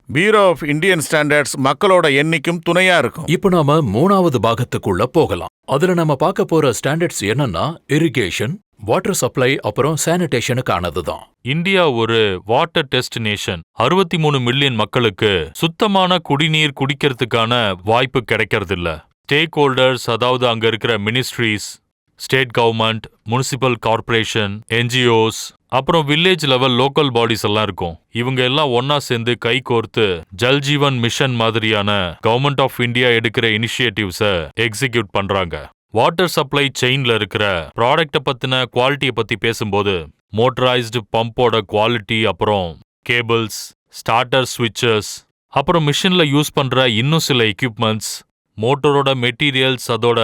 பியூரோ ஆஃப் இந்தியன் ஸ்டாண்டர்ட்ஸ் மக்களோட எண்ணிக்கும் துணையா இருக்கும். இப்ப நாம 3வது பாகத்துக்குள்ள போகலாம். அதுல நம்ம பார்க்க போற ஸ்டாண்டர்ட்ஸ் என்னன்னா இரிகேஷன், வாட்டர் சப்ளை அப்புறம் சானிடேஷனுக்கானதுதான். இந்தியா ஒரு வாட்டர் டெஸ்டினேஷன். 63 மில்லியன் மக்களுக்கு சுத்தமான குடிநீர் குடிக்கிறதுக்கான வாய்ப்பு கிடைக்கிறது இல்ல. ஸ்டேக் ஹோல்டர்ஸ், அதாவது அங்க இருக்கிற ministries, state government, municipal corporation, NGOs, அப்புறம் வில்லேஜ் லெவல் லோக்கல் பாடிஸ் எல்லாம் இருக்கும். இவங்க எல்லாம் ஒன்னா சேர்ந்து கை கோர்த்து ஜல் ஜீவன் மிஷன் மாதிரியான கவர்மெண்ட் ஆஃப் இந்தியா எடுக்கிற இனிஷியேட்டிவ்ஸை எக்ஸிக்யூட் பண்றாங்க. வாட்டர் சப்ளை செயின்ல இருக்கிற ப்ராடக்ட பத்தின குவாலிட்டியை பத்தி பேசும்போது மோட்டரைஸ்டு பம்போட குவாலிட்டி, அப்புறம் கேபிள்ஸ், ஸ்டார்டர் ஸ்விட்சஸ், அப்புறம் மிஷின்ல யூஸ் பண்ற இன்னும் சில எக்யூப்மெண்ட்ஸ், மோட்டரோட மெட்டீரியல்ஸ், அதோட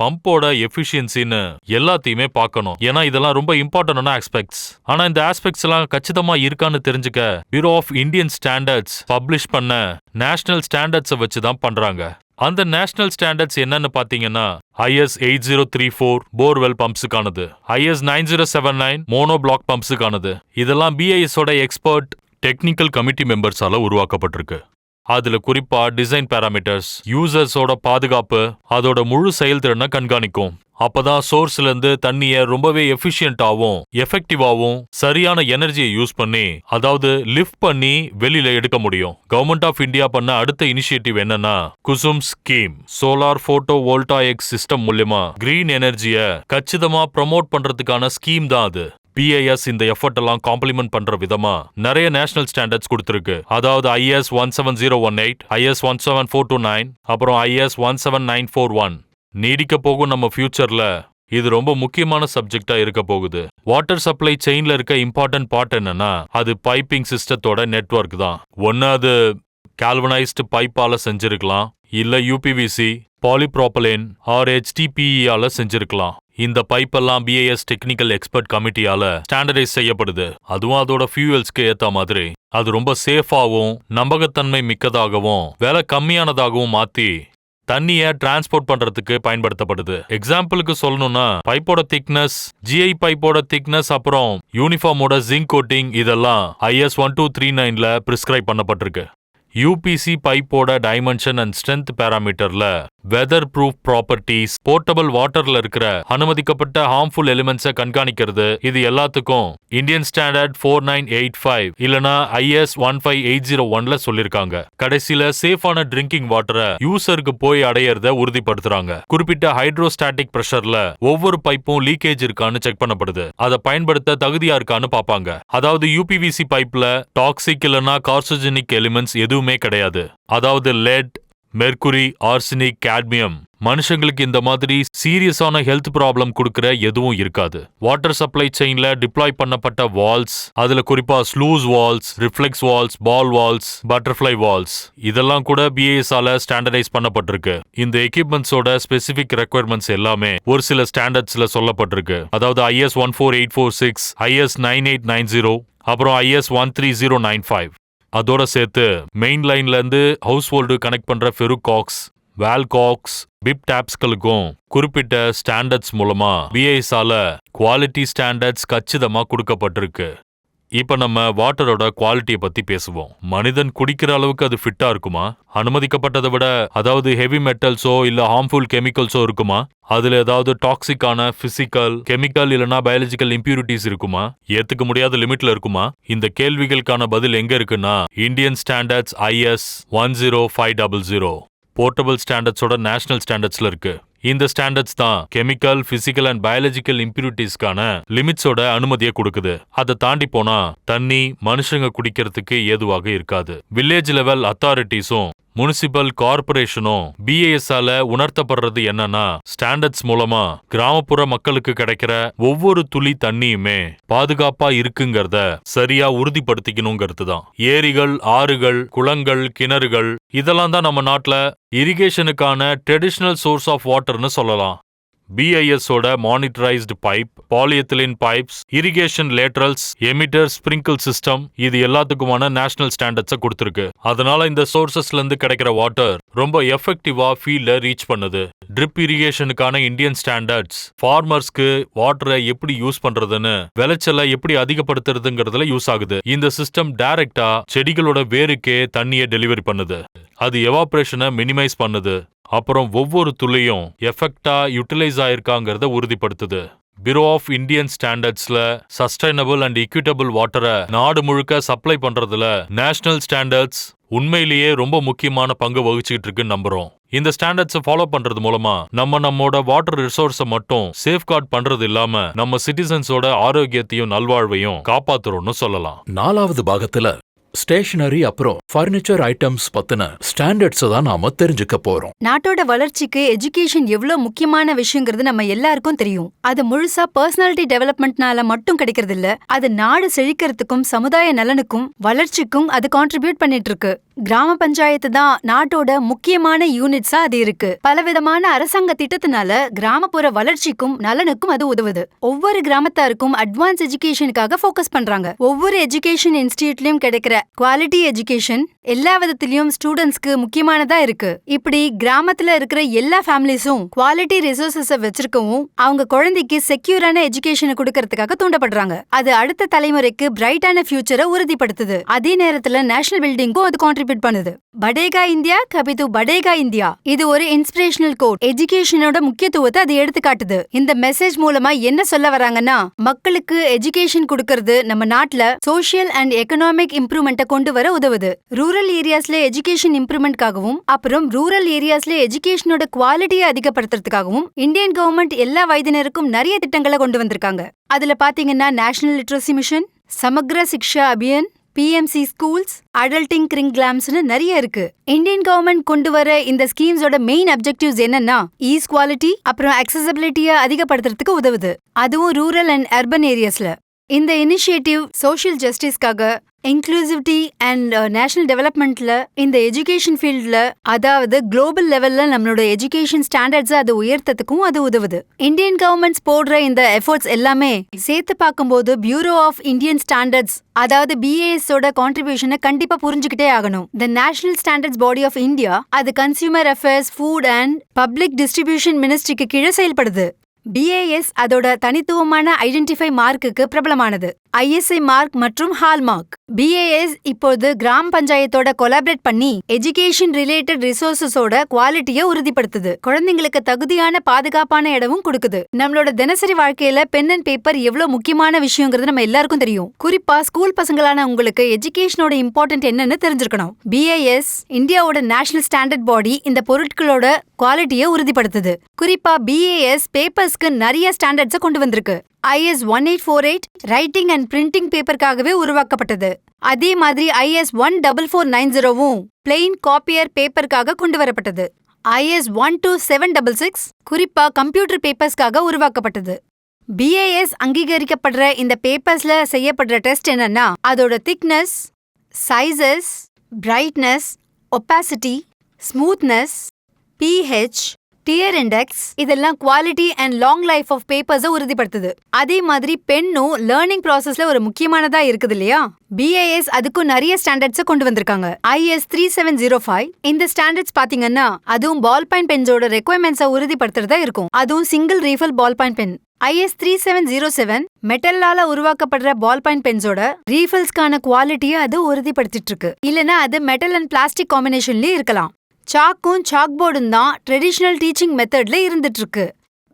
பம்போட எஃபிஷியன்சின்னு எல்லாத்தையுமே பார்க்கணும். ஏன்னா இதெல்லாம் ரொம்ப இம்பார்ட்டன்டான ஆஸ்பெக்ட்ஸ். ஆனா இந்த ஆஸ்பெக்ட்ஸ் எல்லாம் கச்சிதமா இருக்கான்னு தெரிஞ்சுக்க bureau of Indian standards publish பண்ண நேஷனல் ஸ்டாண்டர்ட்ஸை வச்சு தான் பண்றாங்க. அந்த நேஷனல் ஸ்டாண்டர்ட்ஸ் என்னன்னு பாத்தீங்கன்னா IS 8034 போர்வெல் பம்ப்ஸுக்கானது, IS 9079 மோனோ பிளாக் பம்ப்ஸுக்கானது. இதெல்லாம் BIS ஓட எக்ஸ்பர்ட் டெக்னிக்கல் கமிட்டி மெம்பர்ஸால உருவாக்கப்பட்டிருக்கு. அதுல குறிப்பா டிசைன் பேராமீட்டர்ஸ், யூசர்ஸோட பாதுகாப்பு, அதோட முழு செயல்திறனை கண்காணிக்கும். அப்பதான் சோர்ஸ்ல இருந்து தண்ணிய ரொம்பவே எஃபிஷியன்டாவும் எஃபெக்டிவாவும் சரியான எனர்ஜியை யூஸ் பண்ணி, அதாவது லிஃப்ட் பண்ணி வெளியில எடுக்க முடியும். கவர்மெண்ட் ஆஃப் இந்தியா பண்ண அடுத்த இனிஷியேட்டிவ் என்னன்னா Kusum scheme. Solar photo voltaic system மூலமா கிரீன் எனர்ஜியை கச்சிதமா ப்ரமோட் பண்றதுக்கான ஸ்கீம் தான் அது. BIS இந்த எஃபர்ட் எல்லாம் காம்ப்ளிமெண்ட் பண்ற விதமா நிறைய நேஷனல் ஸ்டாண்டர்ட்ஸ் கொடுத்திருக்கு. அதாவது IS 17018, IS 17429, அப்புறம் IS 17941. நீடிக்க போகும் நம்ம ஃபியூச்சர்ல இது ரொம்ப முக்கியமான சப்ஜெக்டா இருக்க போகுது. வாட்டர் சப்ளை செயின்ல இருக்க இம்பார்ட்டன்ட் பார்ட் என்னன்னா அது பைப்பிங் சிஸ்டத்தோட நெட்வொர்க் தான். ஒன்னு அது கால்வனைஸ்டு பைப்பால செஞ்சிருக்கலாம், இல்ல UPVC, பாலிப்ரோபலேன் ஆர் HDPE ஆல செஞ்சிருக்கலாம். இந்த பைப்பெல்லாம் BIS டெக்னிக்கல் எக்ஸ்பர்ட் கமிட்டியால ஸ்டாண்டர்டைஸ் செய்யப்படுது. அதுவும் அதோட ஃபியூயல்ஸ்க்கு ஏத்த மாதிரி அது ரொம்ப சேஃபாவும் நம்பகத்தன்மை மிக்கதாகவும் விலை கம்மியானதாகவும் மாத்தி தண்ணிய டிரான்ஸ்போர்ட் பண்றதுக்கு பயன்படுத்தப்படுது. எக்ஸாம்பிளுக்கு சொல்லணும்னா பைப்போட திக்னஸ், ஜிஐ பைப்போட திக்னஸ், அப்புறம் யூனிஃபார்மோட ஜிங்க் கோட்டிங் இதெல்லாம் IS 1239ல பிரிஸ்கிரைப் பண்ணப்பட்டிருக்கு. யூபிசி பைப்போட டைமென்ஷன் அண்ட் ஸ்ட்ரென்த் பேராமீட்டர்ல வெதர் ப்ரூஃப் ப்ராப்பர்ட்டிஸ், போர்ட்டபிள் வாட்டர்ல இருக்கிற அனுமதிக்கப்பட்ட ஹார்ம்ஃபுல் எலிமெண்ட்ஸை கண்காணிக்கிறது, இது எல்லாத்துக்கும் இந்தியன் ஸ்டாண்டர்ட் 4985 இல்லனா IS 15801ல சொல்லிருக்காங்க. கடைசியில சேஃபான ட்ரிங்கிங் வாட்டரை யூசருக்கு போய் அடையறத உறுதிப்படுத்துறாங்க. குறிப்பிட்ட ஹைட்ரோஸ்டாட்டிக் பிரஷர்ல ஒவ்வொரு பைப்பும் லீக்கேஜ் இருக்கான்னு செக் பண்ணப்படுது. அதை பயன்படுத்த தகுதியா இருக்கான்னு பாப்பாங்க. அதாவது யூபிவிசி பைப்ல டாக்ஸிக் இல்லனா கார்சிஜெனிக் எலிமெண்ட்ஸ் எதுவுமே கிடையாது. அதாவது லெட், மெர்குரி, ஆர்சனிக், கேட்மியம். மனுஷங்களுக்கு இந்த மாதிரி சீரியஸான ஹெல்த் ப்ராப்ளம் கொடுக்கிற எதுவும் இருக்காது. வாட்டர் சப்ளை செயின்ல டிப்ளாய் பண்ணப்பட்ட வால்ஸ், அதுல குறிப்பா ஸ்லூஸ் வால்ஸ், ரிஃப்ளெக்ஸ் வால்ஸ், பால் வால்ஸ், பட்டர்ஃப்ளை வால்ஸ் இதெல்லாம் கூட BIS-ஆல ஸ்டாண்டர்டைஸ் பண்ணப்பட்டிருக்கு. இந்த எக்யூப்மெண்ட்ஸோட ஸ்பெசிபிக் ரெக்குயர்மெண்ட்ஸ் எல்லாமே ஒரு சில ஸ்டாண்டர்ட்ஸ்ல சொல்லப்பட்டிருக்கு. அதாவது IS 14846, IS 9890, அப்புறம் IS 13095. அதோட சேர்த்து மெயின் லைன்ல இருந்து ஹவுஸ் ஹோல்டு கனெக்ட் பண்ற ஃபெருகாக்ஸ், வால்காக்ஸ், பிப் டாப்ஸ்களுக்கும் குறிப்பிட்ட ஸ்டாண்டர்ட்ஸ் மூலமா BIS-ஆல குவாலிட்டி ஸ்டாண்டர்ட்ஸ் கச்சிதமா கொடுக்கப்பட்டிருக்கு. இப்ப நம்ம வாட்டரோட குவாலிட்டியை பத்தி பேசுவோம். மனிதன் குடிக்கிற அளவுக்கு அது ஃபிட்டா இருக்குமா? அனுமதிக்கப்பட்டதை விட, அதாவது ஹெவி மெட்டல்ஸோ இல்ல ஹார்ம்ஃபுல் கெமிக்கல்ஸோ இருக்குமா? அதுல ஏதாவது டாக்ஸிக்கான பிசிக்கல், கெமிக்கல் இல்லனா பயாலஜிக்கல் இம்பியூரிட்டிஸ் இருக்குமா? ஏத்துக்க முடியாத லிமிட்ல இருக்குமா? இந்த கேள்விகளுக்கான பதில் எங்க இருக்குன்னா இந்தியன் ஸ்டாண்டர்ட்ஸ் IS 10500 போர்ட்டபிள் ஸ்டாண்டர்ட்ஸோட நேஷனல் ஸ்டாண்டர்ட்ஸ்ல இருக்கு. இந்த ஸ்டாண்டர்ட்ஸ் தான் கெமிக்கல், பிசிக்கல் அண்ட் பயாலஜிக்கல் இம்பியூரிட்டிஸ்க்கான லிமிட்ஸோட அனுமதியை கொடுக்குது. அதை தாண்டி போனா தண்ணி மனுஷங்க குடிக்கிறதுக்கு ஏதுவாக இருக்காது. வில்லேஜ் லெவல் அத்தாரிட்டிஸும் முனிசிபல் கார்பரேஷனும் BIS-ஆல உணர்த்தப்படுறது என்னன்னா, ஸ்டாண்டர்ட்ஸ் மூலமா கிராமப்புற மக்களுக்கு கிடைக்கிற ஒவ்வொரு துளி தண்ணியுமே பாதுகாப்பா இருக்குங்கிறத சரியா உறுதிப்படுத்திக்கணுங்கிறது தான். ஏரிகள், ஆறுகள், குளங்கள், கிணறுகள் இதெல்லாம் தான் நம்ம நாட்டுல இரிகேஷனுக்கான ட்ரெடிஷனல் சோர்ஸ் ஆஃப் வாட்டர்னு சொல்லலாம். BIS-ஓட monitorised pipe, polyethylene pipes, irrigation laterals, emitter, sprinkle system இது எல்லாத்துக்குமான நேஷனல் ஸ்டாண்டர்ட்ஸை கொடுத்திருக்கு. அதனால இந்த சோர்சஸ்ல இருந்து கிடைக்கிற வாட்டர் ரொம்ப எஃபெக்டிவா ஃபீல்ட ரீச் பண்ணுது. ட்ரிப் இரிகேஷனுக்கான இந்தியன் ஸ்டாண்டர்ட்ஸ் ஃபார்மர்ஸ்க்கு வாட்டரை எப்படி யூஸ் பண்றதுன்னு, விளைச்சலை எப்படி அதிகப்படுத்துறதுங்கிறதுல யூஸ் ஆகுது. இந்த சிஸ்டம் டைரக்டா செடிகளோட வேருக்கே தண்ணியை டெலிவரி பண்ணுது. அது எவாப்ரேஷனை மினிமைஸ் பண்ணுது. அப்புறம் ஒவ்வொரு துளியும் எஃபெக்டா யூட்டிலைஸ் ஆயிருக்காங்கிறத உறுதிப்படுத்துது. பியூரோ ஆஃப் இந்தியன் ஸ்டாண்டர்ட்ஸ்ல சஸ்டைனபிள் அண்ட் இக்விட்டபிள் வாட்டரை நாடு முழுக்க சப்ளை பண்றதுல நேஷனல் ஸ்டாண்டர்ட்ஸ் உண்மையிலேயே ரொம்ப முக்கியமான பங்கு வகிச்சுக்கிட்டு இருக்குன்னு நம்புறோம். இந்த ஸ்டாண்டர்ட்ஸை ஃபாலோ பண்றது மூலமா நம்மளோட வாட்டர் ரிசோர்ஸை மட்டும் சேஃப்கார்ட் பண்றது இல்லாம நம்ம சிட்டிசன்ஸோட ஆரோக்கியத்தையும் நல்வாழ்வையும் காப்பாத்துறோம்னு சொல்லலாம். 4வது பாகத்துல ஸ்டேஷனரி அப்புறம் ஃபர்னிச்சர் ஐட்டம்ஸ் பத்தின ஸ்டாண்டர்ட்ஸ் தான் நாம தெரிஞ்சுக்க போறோம். நாட்டோட வளர்ச்சிக்கு எஜுகேஷன் எவ்வளவு முக்கியமான விஷயங்கிறது நம்ம எல்லாருக்கும் தெரியும். அது முழுசா பர்சனாலிட்டி டெவலப்மெண்ட்னால மட்டும் கிடைக்கிறது இல்ல, அது நாடு செழிக்கிறதுக்கும் சமுதாய நலனுக்கும் வளர்ச்சிக்கும் அது கான்ட்ரிபியூட் பண்ணிட்டு இருக்கு. கிராம பஞ்சாயத்து தான் நாட்டோட முக்கியமான யூனிட்ஸா அது இருக்கு. பலவிதமான அரசாங்க திட்டத்தினால கிராமப்புற வளர்ச்சிக்கும் நலனுக்கும் அது உதவுது. ஒவ்வொரு கிராமத்தாருக்கும் அட்வான்ஸ் எஜுகேஷனுக்காக ஃபோக்கஸ் பண்றாங்க. ஒவ்வொரு எஜுகேஷன் இன்ஸ்டிடியூட்லயும் கிடைக்கிற குவாலிட்டி எஜுகேஷன் எல்லா விதத்திலயும் ஸ்டூடெண்ட்ஸ்க்கு முக்கியமானதா இருக்கு. இப்படி கிராமத்துல இருக்கிற எல்லா ஃபேமிலிஸும் குவாலிட்டி ரிசோர்சஸ வச்சிருக்கவும் அவங்க குழந்தைக்கு செக்யூரான எஜுகேஷனை கொடுக்கறதுக்காக தூண்டப்படுறாங்க. அது அடுத்த தலைமுறைக்கு பிரைட்டான ஃபியூச்சரை உறுதிப்படுத்துது. அதே நேரத்துல நேஷனல் பில்டிங்கும் அது கான்ட்ரிபியூட் பண்ணுது. படேகா இந்தியா கபிது படேகா இந்தியா இது ஒரு இன்ஸ்பிரேஷனல் கோட். எஜுகேஷனோட முக்கியத்துவத்தை அது எடுத்துக்காட்டுது. இந்த மெசேஜ் மூலமா என்ன சொல்ல வராங்கன்னா, மக்களுக்கு எஜுகேஷன் கொடுக்கறது நம்ம நாட்டுல சோஷியல் அண்ட் எக்கனாமிக் இம்ப்ரூவ்மெண்ட்டை கொண்டு வர உதவுது. ரூரல் ஏரியாஸ்ல எஜுகேஷன் இம்ப்ரூவ்மெண்ட்காகவும் அப்புறம் ரூரல் ஏரியாஸ்ல எஜுகேஷனோட குவாலிட்டியை அதிகப்படுத்துறதுக்காகவும் இந்தியன் கவர்மெண்ட் எல்லா வயதினருக்கும் நிறைய திட்டங்களை கொண்டு வந்திருக்காங்க. அதுல பாத்தீங்கன்னா நேஷனல் லிட்ரஸி மிஷன், சமக்ர சிக்ஷா அபியான், PMC ஸ்கூல்ஸ், அடல்டிங் கிரிங்லாம்ஸ்னு நிறைய இருக்கு. இந்தியன் கவர்மெண்ட் கொண்டு வர இந்த ஸ்கீம்ஸோட மெயின் அப்ஜெக்டிவ்ஸ் என்னன்னா, ஈஸ் குவாலிட்டி அப்புறம் அக்சசபிலிட்டியை அதிகப்படுத்துறதுக்கு உதவுது. அதுவும் ரூரல் அண்ட் அர்பன் ஏரியாஸ்ல. இந்த இனிஷியேட்டிவ் சோஷியல் ஜஸ்டிஸ்க்காக, இன்க்ளூசிவிட்டி அண்ட் நேஷனல் டெவலப்மெண்ட்ல, இந்த எஜுகேஷன் ஃபீல்ட்ல, அதாவது குளோபல் லெவல்ல நம்மளோட எஜுகேஷன் ஸ்டாண்டர்ட்ஸ் அது உயர்த்ததுக்கும் அது உதவுது. இந்தியன் கவர்மெண்ட்ஸ் போடுற இந்த எஃபோர்ட்ஸ் எல்லாமே சேர்த்து பார்க்கும்போது பியூரோ ஆஃப் இந்தியன் ஸ்டாண்டர்ட்ஸ், அதாவது BAS ஓட கான்ட்ரிபியூஷனை கண்டிப்பா புரிஞ்சுக்கிட்டே ஆகணும். The national standards body of India அது consumer affairs, food and public distribution மினிஸ்ட்ரிக்கு கீழே செயல்படுது. BAS அதோட தனித்துவமான ஐடென்டிஃபை மார்க்குக்கு பிரபலமானது. ISI மார்க் மற்றும் ஹால்மார்க். BAS இப்போது கிராம பஞ்சாயத்தோட கொலாபரேட் பண்ணி எஜுகேஷன் ரிலேட்டட் ரிசோர்சஸோட குவாலிட்டியை உறுதிப்படுத்துது. குழந்தைங்களுக்கு தகுதியான பாதுகாப்பான இடமும் கொடுக்குது. நம்மளோட தினசரி வாழ்க்கையில பென் அண்ட் பேப்பர் எவ்வளவு முக்கியமான விஷயங்கிறது நம்ம எல்லாருக்கும் தெரியும். குறிப்பா ஸ்கூல் பசங்களான உங்களுக்கு எஜுகேஷனோட இம்பார்ட்டன்ட் என்னன்னு தெரிஞ்சிருக்கணும். BAS இந்தியாவோட நேஷனல் ஸ்டாண்டர்ட் பாடி இந்த பொருட்களோட குவாலிட்டியை உறுதிப்படுத்துது. குறிப்பா BAS பேப்பர்ஸ்க்கு நிறைய ஸ்டாண்டர்ட்ஸை கொண்டு வந்திருக்கு. IS 1848 ரைட்டிங் அண்ட் பிரிண்டிங் பேப்பருக்காகவே உருவாக்கப்பட்டது. அதே மாதிரி IS 14490வும் பிளெயின் காப்பியர் பேப்பருக்காக கொண்டு வரப்பட்டது. IS 12766 குறிப்பா கம்ப்யூட்டர் பேப்பர்ஸ்க்காக உருவாக்கப்பட்டது. BAS அங்கீகரிக்கப்படுற இந்த பேப்பர்ஸ்ல செய்யப்படுற டெஸ்ட் என்னன்னா, அதோட thickness, sizes, brightness, opacity, smoothness, pH, tear index இதெல்லாம் quality and long life of பேப்பர்ஸை உறுதிப்படுத்துது. அதே மாதிரி பென்னும் லேர்னிங் ப்ராசஸ்ல ஒரு முக்கியமானதா இருக்குது இல்லையா? BAS அதுக்கும் நிறைய ஸ்டாண்டர்ட்ஸை கொண்டு வந்திருக்காங்க. IS 3705 இந்த ஸ்டாண்டர்ட்ஸ் பாத்தீங்கன்னா அதுவும் பால் பாயிண்ட் பென்ஸோட ரெக்வயர்மெண்ட்ஸை உறுதிப்படுத்துறதா இருக்கும். அதுவும் single refill ball point pen. IS 3707 மெட்டல்லால உருவாக்கப்படுற பால் பாயிண்ட் பென்ஸோட ரீஃபில்ஸ்க்கான குவாலிட்டியை அது உறுதிப்படுத்திட்டு இருக்கு. இல்லனா அது மெட்டல் அண்ட் பிளாஸ்டிக் காம்பினேஷன்லயே இருக்கலாம். சாக்கும் சாக் போர்டும் தான் ட்ரெடிஷனல் டீச்சிங் மெத்தட்ல இருந்துட்டு இருக்கு.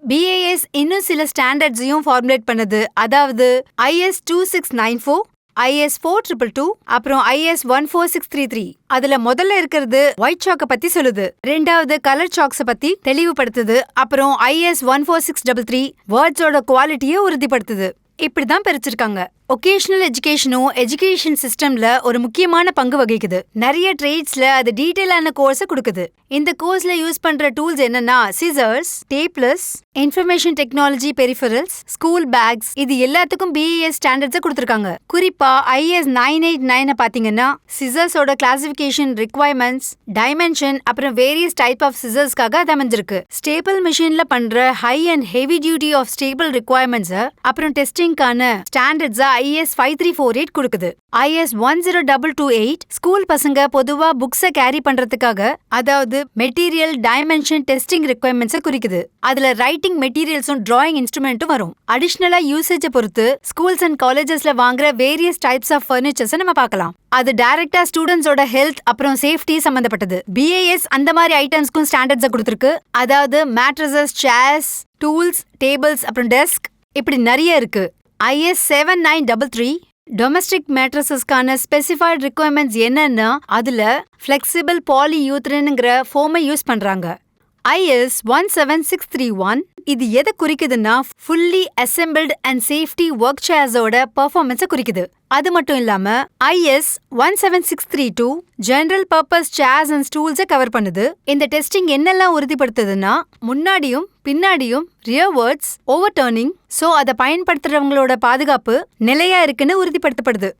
BAS இன்னும் சில ஸ்டாண்டர்ட்ஸையும் ஃபார்முலேட் பண்ணுது. அதாவது IS 2694, IS 4222, அப்புறம் IS 14633. அதுல முதல்ல இருக்கிறது ஒயிட் சாக்க பத்தி சொல்லுது. ரெண்டாவது கலர் சாக்ஸ பத்தி தெளிவுபடுத்துது. அப்புறம் IS 14633 வேர்ட்ஸோட குவாலிட்டியை உறுதிப்படுத்துது. இப்படிதான் பிரிச்சிருக்காங்க. ஒகேஷனல் எஜுகேஷனும் எஜுகேஷன் சிஸ்டம்ல ஒரு முக்கியமான பங்கு வகிக்குது. நிறைய ட்ரேட்ஸ்ல அது டீடைலான கோர்ஸை கொடுக்குது. இந்த கோர்ஸ்ல யூஸ் பண்ற டூல்ஸ் என்னன்னா scissors, tables, information technology peripherals, school bags, இது எல்லாத்துக்கும் BAS ஸ்டாண்டர்ட்ஸை கொடுத்திருக்காங்க. குறிப்பா IS 989 பாத்தீங்கன்னா சிசர்ஸோட கிளாசிபிகேஷன், ரிக்வயர்மெண்ட்ஸ், டைமென்ஷன், அப்புறம் வேரியஸ் டைப் ஆஃப் சிசர்ஸ்க்காக அது அமைஞ்சிருக்கு. ஸ்டேபிள் மிஷின்ல பண்ற high and heavy duty of staple requirements அப்புறம் டெஸ்டிங்கான ஸ்டாண்டர்ட்ஸை IS 5348 கொடுக்குது. IS 10228 ஸ்கூல் பசங்க பொதுவா புக்ஸை கேரி பண்றதுக்காக, அதாவது மெட்டீரியல், டைமென்ஷன், டெஸ்டிங் ரிக்வயர்மெண்ட்ஸை குறிக்குது. அதுல ரைட்டிங் மெட்டீரியல்ஸும் டிராயிங் இன்ஸ்ட்ருமெண்ட்டும் வரும். அடிஷனலா யூசேஜை பொறுத்து ஸ்கூல்ஸ் அண்ட் காலேஜஸ்ல வாங்குற வேரியஸ் டைப்ஸ் ஆஃப் ஃபர்னிச்சர்ஸை நம்ம பார்க்கலாம். அது டைரக்டா ஸ்டூடெண்ட்ஸோட ஹெல்த் அப்புறம் சேஃப்டி சம்பந்தப்பட்டது. BAS அந்த மாதிரி ஐட்டம்ஸ்க்கும் ஸ்டாண்டர்ட்ஸை கொடுத்திருக்கு. அதாவது மேட்ரஸஸ், சேர்ஸ், டூல்ஸ், டேபிள்ஸ், அப்புறம் டெஸ்க், இப்படி நிறைய இருக்கு. IS 7933 டொமஸ்டிக் மேட்ரஸஸ்க்கான ஸ்பெசிஃபைட் ரிக்வயர்மெண்ட்ஸ் என்னன்னா, அதுல ஃபிளெக்சிபிள் பாலியூத்ரின்ங்கிற ஃபோமை யூஸ் பண்றாங்க. IS 17631 இது எதை குறிக்குதுன்னா, fully assembled and safety work சேர்ஸோட பெர்ஃபார்மன்ஸை குறிக்குது. அது மட்டும் இல்லாம IS 17632 general purpose chairs and ஸ்டூல்ஸை கவர் பண்ணுது. இந்த டெஸ்டிங் என்னெல்லாம் உறுதிப்படுத்துதுன்னா, முன்னாடியும் பின்னாடியும் ரியர்வர்ட்ஸ், ஓவர் டர்னிங், சோ அதை பயன்படுத்துறவங்களோட பாதுகாப்பு நிலையா இருக்குன்னு உறுதிப்படுத்தப்படுது.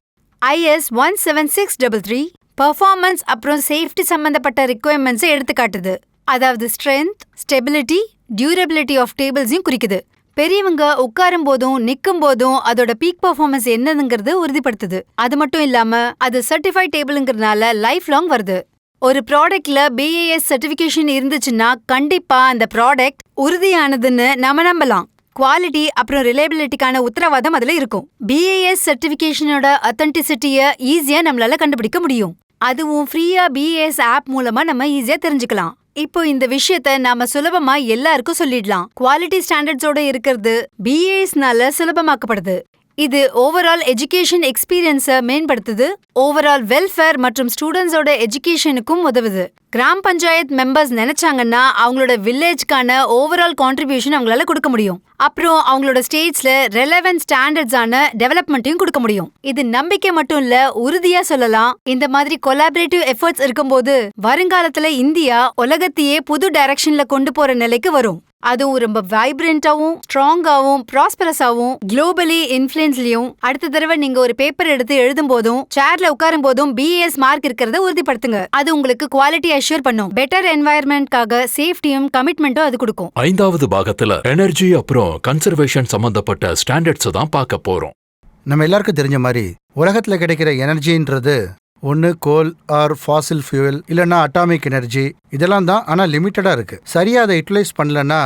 IS 17633 பெர்ஃபார்மன்ஸ் அப்புறம் சேஃப்டி சம்பந்தப்பட்ட ரிக்வயர்மெண்ட்ஸை எடுத்துக்காட்டுது. அதாவது ஸ்ட்ரென்த், ஸ்டெபிலிட்டி, டியூரபிலிட்டி ஆஃப் டேபிள்ஸையும் குறிக்குது. பெரியவங்க உட்காரும் போதும் நிக்கும் போதும் அதோட பீக் பெர்ஃபார்மன்ஸ் என்னதுங்கிறது உறுதிப்படுத்துது. அது மட்டும் இல்லாம அது சர்டிஃபைட் டேபிள்ங்கிறதுனால லைஃப் லாங் வருது. ஒரு ப்ராடக்ட்ல BAS சர்டிஃபிகேஷன் இருந்துச்சுன்னா கண்டிப்பா அந்த ப்ராடக்ட் உறுதியானதுன்னு நாம நம்பலாம். குவாலிட்டி அப்புறம் ரிலையபிலிட்டிக்கான உத்தரவாதம் அதுல இருக்கும். BAS சர்டிஃபிகேஷனோட அத்தென்டிசிட்டியை ஈஸியா நம்மளால கண்டுபிடிக்க முடியும். அதுவும் ஃப்ரீயா BAS ஆப் மூலமா நம்ம ஈஸியா தெரிஞ்சுக்கலாம். இப்போ இந்த விஷயத்த நாம சுலபமா எல்லாருக்கும் சொல்லிடலாம். குவாலிட்டி ஸ்டாண்டர்ட்ஸோட இருக்கிறது BASனால சுலபமாக்கப்படுது. இது ஓவரால் எஜுகேஷன் எக்ஸ்பீரியன்ஸை மேம்படுத்துது. ஓவரால் வெல்ஃபேர் மற்றும் ஸ்டூடெண்ட்ஸோட எஜுகேஷனுக்கும் உதவுது. கிராம பஞ்சாயத் மெம்பர்ஸ் நினைச்சாங்கன்னா அவங்களோட வில்லேஜ்க்கான ஓவரால் கான்ட்ரிபியூஷன் அவங்களால கொடுக்க முடியும். அப்புறம் அவங்களோட ஸ்டேட்ஸ்ல ரெலவென்ட் ஸ்டாண்டர்ட்ஸான டெவலப்மெண்ட்டையும் கொடுக்க முடியும். இது நம்பிக்கை மட்டும் இல்ல, உறுதியா சொல்லலாம். இந்த மாதிரி கொலாபரேட்டிவ் எஃபர்ட்ஸ் இருக்கும்போது வருங்காலத்துல இந்தியா உலகத்தையே புது டைரக்ஷன்ல கொண்டு போற நிலைக்கு வரும். அதுவும் ரொம்ப வைப்ரண்டாவும் ஸ்ட்ராங்காவும் ப்ராஸ்பரஸாவும் குளோபலி இன்ஃபுளுன்ஸ்லயும் அடுத்த தடவை நீங்க ஒரு பேப்பர் எடுத்து எழுதும் போதும் சேர்ல உட்காரும் போதும் பிஎஸ் மார்க் இருக்கிறத உறுதிப்படுத்துங்க. அது உங்களுக்கு குவாலிட்டி அஷ்யூர் பண்ணும். பெட்டர் என்வாயர்மெண்ட்காக சேஃப்டியும் கமிட்மெண்ட்டும் அது கொடுக்கும். 5வது பாகத்துல எனர்ஜி அப்புறம் கன்சர்வேஷன் சம்பந்தப்பட்ட ஸ்டாண்டர்ட்ஸ் தான் பார்க்க போறோம். நம்ம எல்லாருக்கும் தெரிஞ்ச மாதிரி உலகத்தில் கிடைக்கிற எனர்ஜின்றது ஒன்று கோல் ஆர் ஃபாசில் ஃபியூவல் இல்லைன்னா அட்டாமிக் எனர்ஜி இதெல்லாம் தான். ஆனால் லிமிட்டடாக இருக்குது. சரியாக அதை யூட்டிலைஸ் பண்ணலன்னா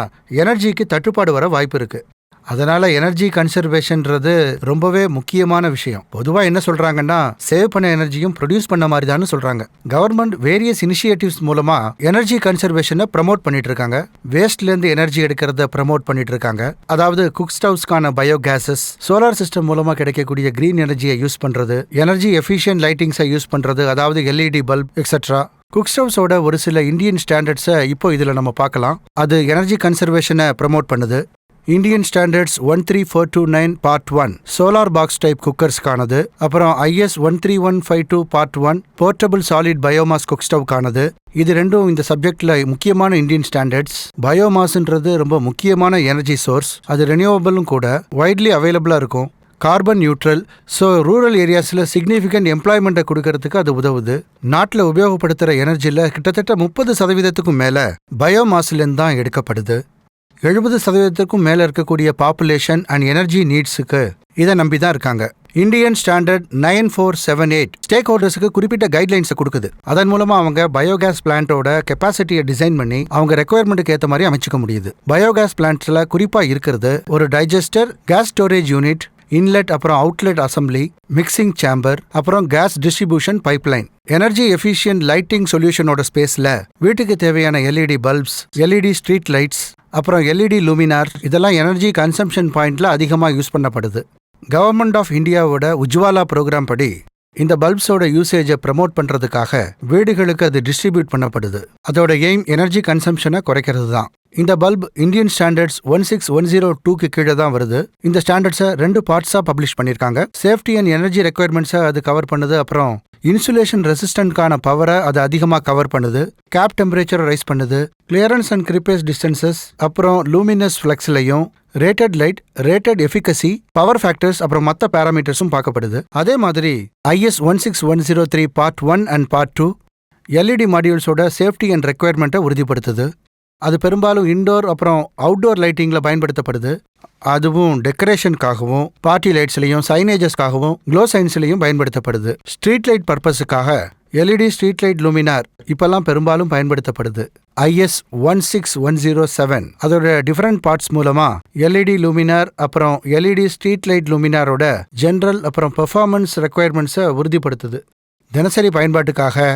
எனர்ஜிக்கு தட்டுப்பாடு வர வாய்ப்பு இருக்குது. அதனால் எனர்ஜி கன்சர்வேஷன்றது ரொம்பவே முக்கியமான விஷயம். பொதுவாக என்ன சொல்கிறாங்கன்னா சேவ் பண்ண எனர்ஜியும் ப்ரொடியூஸ் பண்ண மாதிரி தான் சொல்கிறாங்க. கவர்மெண்ட் வேரியஸ் இனிஷியேட்டிவ்ஸ் மூலமாக எனர்ஜி கன்சர்வேஷனை ப்ரமோட் பண்ணிட்டு இருக்காங்க. வேஸ்ட்லேருந்து எனர்ஜி எடுக்கிறத ப்ரமோட் பண்ணிட்டு இருக்காங்க. அதாவது குக் ஸ்டவ்ஸ்க்கான பயோகேசஸ், சோலார் சிஸ்டம் மூலமாக கிடைக்கக்கூடிய கிரீன் எனர்ஜியை யூஸ் பண்ணுறது, எனர்ஜி எஃபிஷியன்ட் லைட்டிங்ஸை யூஸ் பண்ணுறது, அதாவது எல்இடி பல்ப் எக்ஸெட்ரா. குக் ஸ்டவ்ஸோட ஒரு சில இந்தியன் ஸ்டாண்டர்ட்ஸை இப்போ இதில் நம்ம பார்க்கலாம். அது எனர்ஜி கன்சர்வேஷனை ப்ரமோட் பண்ணுது. Indian standards 13429 part 1 solar box type குக்கர்ஸ்க்கானது. அப்புறம் IS 13152 part 1 portable solid biomass cook ஸ்டவ்க்கானது. இது ரெண்டும் இந்த சப்ஜெக்ட்ல முக்கியமான இந்தியன் ஸ்டாண்டர்ட்ஸ். பயோமாஸ்ன்றது ரொம்ப முக்கியமான எனர்ஜி சோர்ஸ். அது ரெனியூவபிளும் கூட, வைட்லி அவைலபிளா இருக்கும், கார்பன் நியூட்ரல். ஸோ ரூரல் ஏரியாஸில் சிக்னிஃபிகண்ட் எம்ப்ளாய்மெண்ட்டை கொடுக்கறதுக்கு அது உதவுது. நாட்டில் உபயோகப்படுத்துகிற எனர்ஜியில் கிட்டத்தட்ட 30% மேலே பயோமாஸ்லேருந்து தான் எடுக்கப்படுது. 70% மேலே இருக்கக்கூடிய பாப்புலேஷன் அண்ட் எனர்ஜி நீட்ஸுக்கு இதை நம்பி தான் இருக்காங்க. இந்தியன் ஸ்டாண்டர்ட் 9478 ஸ்டேக் ஹோல்டர்ஸுக்கு குறிப்பிட்ட கைட்லைன்ஸை கொடுக்குது. அதன் மூலமா அவங்க பயோகேஸ் பிளான்ட்டோட கெப்பாசிட்டியை டிசைன் பண்ணி அவங்க ரெக்குயர்மெண்ட்டுக்கு ஏற்ற மாதிரி அமைச்சிக்க முடியுது. பயோகேஸ் பிளான்ட்ஸ்ல குறிப்பா இருக்கிறது ஒரு digester, gas storage unit, inlet அப்புறம் அவுட்லெட் அசம்பிளி, மிக்சிங் சேம்பர், அப்புறம் gas distribution pipeline. Energy efficient lighting சொல்யூஷனோட ஸ்பேஸ்ல வீட்டுக்கு தேவையான LED bulbs, LED street lights, அப்புறம் எல்இடி லூமினார் இதெல்லாம் எனர்ஜி கன்சம்ஷன் பாயிண்ட்ல அதிகமாக யூஸ் பண்ணப்படுது. கவர்மெண்ட் ஆஃப் இந்தியாவோட உஜ்வாலா ப்ரோக்ராம் படி இந்த பல்ப்ஸோட யூசேஜை ப்ரமோட் பண்றதுக்காக வீடுகளுக்கு அது டிஸ்ட்ரிபியூட் பண்ணப்படுது. அதோட எய்ம் எனர்ஜி கன்சம்ஷனை குறைக்கிறது தான். இந்த பல்ப் இந்தியன் ஸ்டாண்டர்ட்ஸ் 16102க்கு கீழே தான் வருது. இந்த ஸ்டாண்டர்ட்ஸை 2 பார்ட்ஸா பப்ளிஷ் பண்ணிருக்காங்க. சேஃப்டி அண்ட் எனர்ஜி ரெக்குயர்மெண்ட்ஸை அது கவர் பண்ணுது. அப்புறம் இன்சுலேஷன் ரெசிஸ்டன்ட்கான பவரை அது அதிகமாக கவர் பண்ணுது. கேப் டெம்பரேச்சரை ரைஸ் பண்ணுது. கிளியரன்ஸ் அண்ட் கிரிப்பேஸ் டிஸ்டன்சஸ், அப்புறம் லூமினஸ் ஃப்ளெக்ஸ்லையும் rated light, rated efficacy, power factors அப்புறம் மற்ற பேராமீட்டர்ஸும் பார்க்கப்படுது. அதே மாதிரி IS 16103 part 1 and part 2 LED மாடியூல்ஸோட சேஃப்டி அண்ட் ரெக்குயர்மெண்ட்டை உறுதிப்படுத்துது. அது பெரும்பாலும் இன்டோர் அப்புறம் அவுட்டோர் லைட்டிங்கில் பயன்படுத்தப்படுது. அதுவும் டெக்கரேஷனுக்காகவும், பார்ட்டி லைட்ஸ்லையும், சைனேஜஸ்க்காகவும், க்ளோ சைன்ஸ்லையும் பயன்படுத்தப்படுது. ஸ்ட்ரீட் லைட் பர்பஸுக்காக எல்இடி ஸ்ட்ரீட் லைட் லூமினார் இப்பெல்லாம் பெரும்பாலும் பயன்படுத்தப்படுது. IS 16107 அதோட டிஃபரெண்ட் பார்ட்ஸ் மூலமா எல்இடி லூமினார் அப்புறம் எல்இடி ஸ்ட்ரீட் லைட் லூமினாரோட ஜெனரல் அப்புறம் பெர்ஃபார்மன்ஸ் ரெக்குயர்மெண்ட்ஸை உறுதிப்படுத்துது. தினசரி பயன்பாட்டுக்காக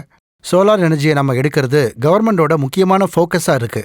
சோலார் எனர்ஜியை நம்ம எடுக்கிறது கவர்மெண்டோட முக்கியமான ஃபோக்கஸாக இருக்கு.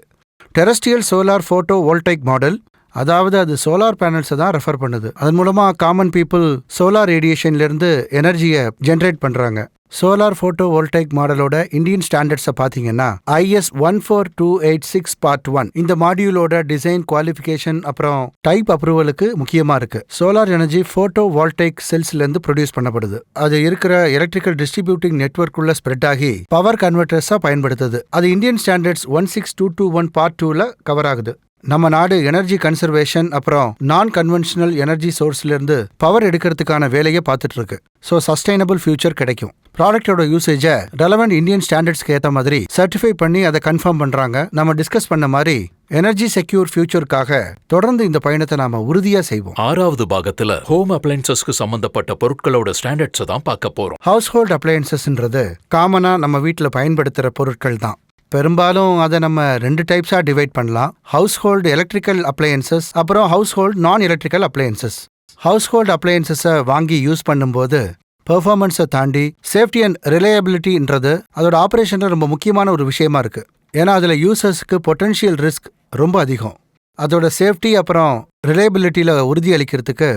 டெரஸ்ட்ரியல் சோலார் ஃபோட்டோ வோல்டைக் மாடல், அதாவது அது சோலார் பேனல்ஸை தான் ரெஃபர் பண்ணுது. அதன் மூலமாக காமன் பீப்புள் சோலார் ரேடியேஷன்லேருந்து எனர்ஜியை ஜென்ரேட் பண்ணுறாங்க. சோலார் ஃபோட்டோ வோல்டைக் மாடலோட இந்தியன் ஸ்டாண்டர்ட்ஸை பார்த்தீங்கன்னா IS 14286 பார்ட் 1 இந்த மாடியூலோட டிசைன், குவாலிஃபிகேஷன் அப்புறம் டைப் அப்ரூவலுக்கு முக்கியமாக இருக்கு. சோலார் எனர்ஜி ஃபோட்டோ வோல்டைக் செல்ஸ்லேருந்து ப்ரொடியூஸ் பண்ணப்படுது. அது இருக்கிற எலக்ட்ரிக்கல் டிஸ்ட்ரிபியூட்டிங் நெட்வொர்க் உள்ள ஸ்ப்ரெட் ஆகி பவர் கன்வெர்ட்டர்ஸாக பயன்படுத்துது. அது இந்தியன் ஸ்டாண்டர்ட்ஸ் 16221 பார்ட் 2ல கவர் ஆகுது. நம்ம நாடு எனர்ஜி கன்சர்வேஷன் அப்புறம் நான் கன்வென்ஷனல் எனர்ஜி சோர்ஸ்லேருந்து பவர் எடுக்கிறதுக்கான வேலையை பார்த்துட்டு இருக்கு. ஸோ சஸ்டைனபிள் ஃபியூச்சர் கிடைக்கும். ப்ராடக்டோட யூசேஜை ரெலவெண்ட் இந்தியன் ஸ்டாண்டர்ட்ஸ்க்கு ஏற்ற மாதிரி சர்டிஃபை பண்ணி அதை கன்ஃபார்ம் பண்றாங்க. நம்ம டிஸ்கஸ் பண்ண மாதிரி எனர்ஜி செக்யூர் ஃபியூச்சருக்காக தொடர்ந்து இந்த பயணத்தை நாம உறுதியா செய்வோம். 6வது பாகத்துல ஹோம் அப்ளையன்சஸ்க்கு சம்பந்தப்பட்ட பொருட்களோட ஸ்டாண்டர்ட்ஸை தான் பார்க்க போறோம். ஹவுஸ் ஹோல்ட் அப்ளையன்சஸ்ன்றது காமனா நம்ம வீட்டில் பயன்படுத்துகிற பொருட்கள் தான். பெரும்பாலும் அதை நம்ம 2 டைப்ஸாக டிவைட் பண்ணலாம். ஹவுஸ் ஹோல்டு எலக்ட்ரிக்கல் அப்ளையன்சஸ் அப்புறம் ஹவுஸ் ஹோல்டு நான் எலக்ட்ரிக்கல் அப்ளையன்சஸ். ஹவுஸ் ஹோல்டு அப்ளையன்சஸை வாங்கி யூஸ் பண்ணும்போது பெர்ஃபார்மன்ஸை தாண்டி சேஃப்டி அண்ட் ரிலையபிலிட்டின்றது அதோட ஆப்ரேஷனில் ரொம்ப முக்கியமான ஒரு விஷயமா இருக்கு. ஏன்னா அதில் யூசர்ஸ்க்கு பொட்டன்ஷியல் ரிஸ்க் ரொம்ப அதிகம். அதோட சேஃப்டி அப்புறம் ரிலையபிலிட்டியில் உறுதி அளிக்கிறதுக்கு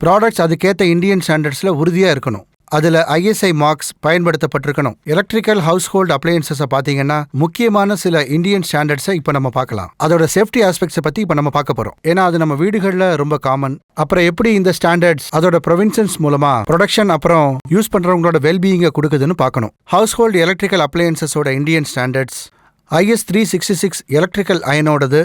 ப்ராடக்ட்ஸ் அதுக்கேற்ற இந்தியன் ஸ்டாண்டர்ட்ஸில் உறுதியாக இருக்கணும். அதில் ISI மார்க்ஸ் பயன்படுத்தப்பட்டிருக்கணும். எலக்ட்ரிக்கல் ஹவுஸ் ஹோல்டு அப்ளையன்சஸை பார்த்தீங்கன்னா முக்கியமான சில இந்தியன் ஸ்டாண்டர்ட்ஸை இப்போ நம்ம பார்க்கலாம். அதோட சேஃப்டி ஆஸ்பெக்ட்ஸை பற்றி இப்போ நம்ம பார்க்க போகிறோம். ஏன்னா அது நம்ம வீடுகளில் ரொம்ப காமன். அப்புறம் எப்படி இந்த ஸ்டாண்டர்ட்ஸ் அதோட ப்ரொவின்ஷன்ஸ் மூலமா ப்ரொடக்ஷன் அப்புறம் யூஸ் பண்ணுறவங்களோட வெல்பீயிங்கை கொடுக்குதுன்னு பார்க்கணும். ஹவுஸ் ஹோல்டு எலக்ட்ரிக்கல் அப்ளையன்சஸோட இந்தியன் ஸ்டாண்டர்ட்ஸ் IS 366 எலக்ட்ரிக்கல் அயனோடது,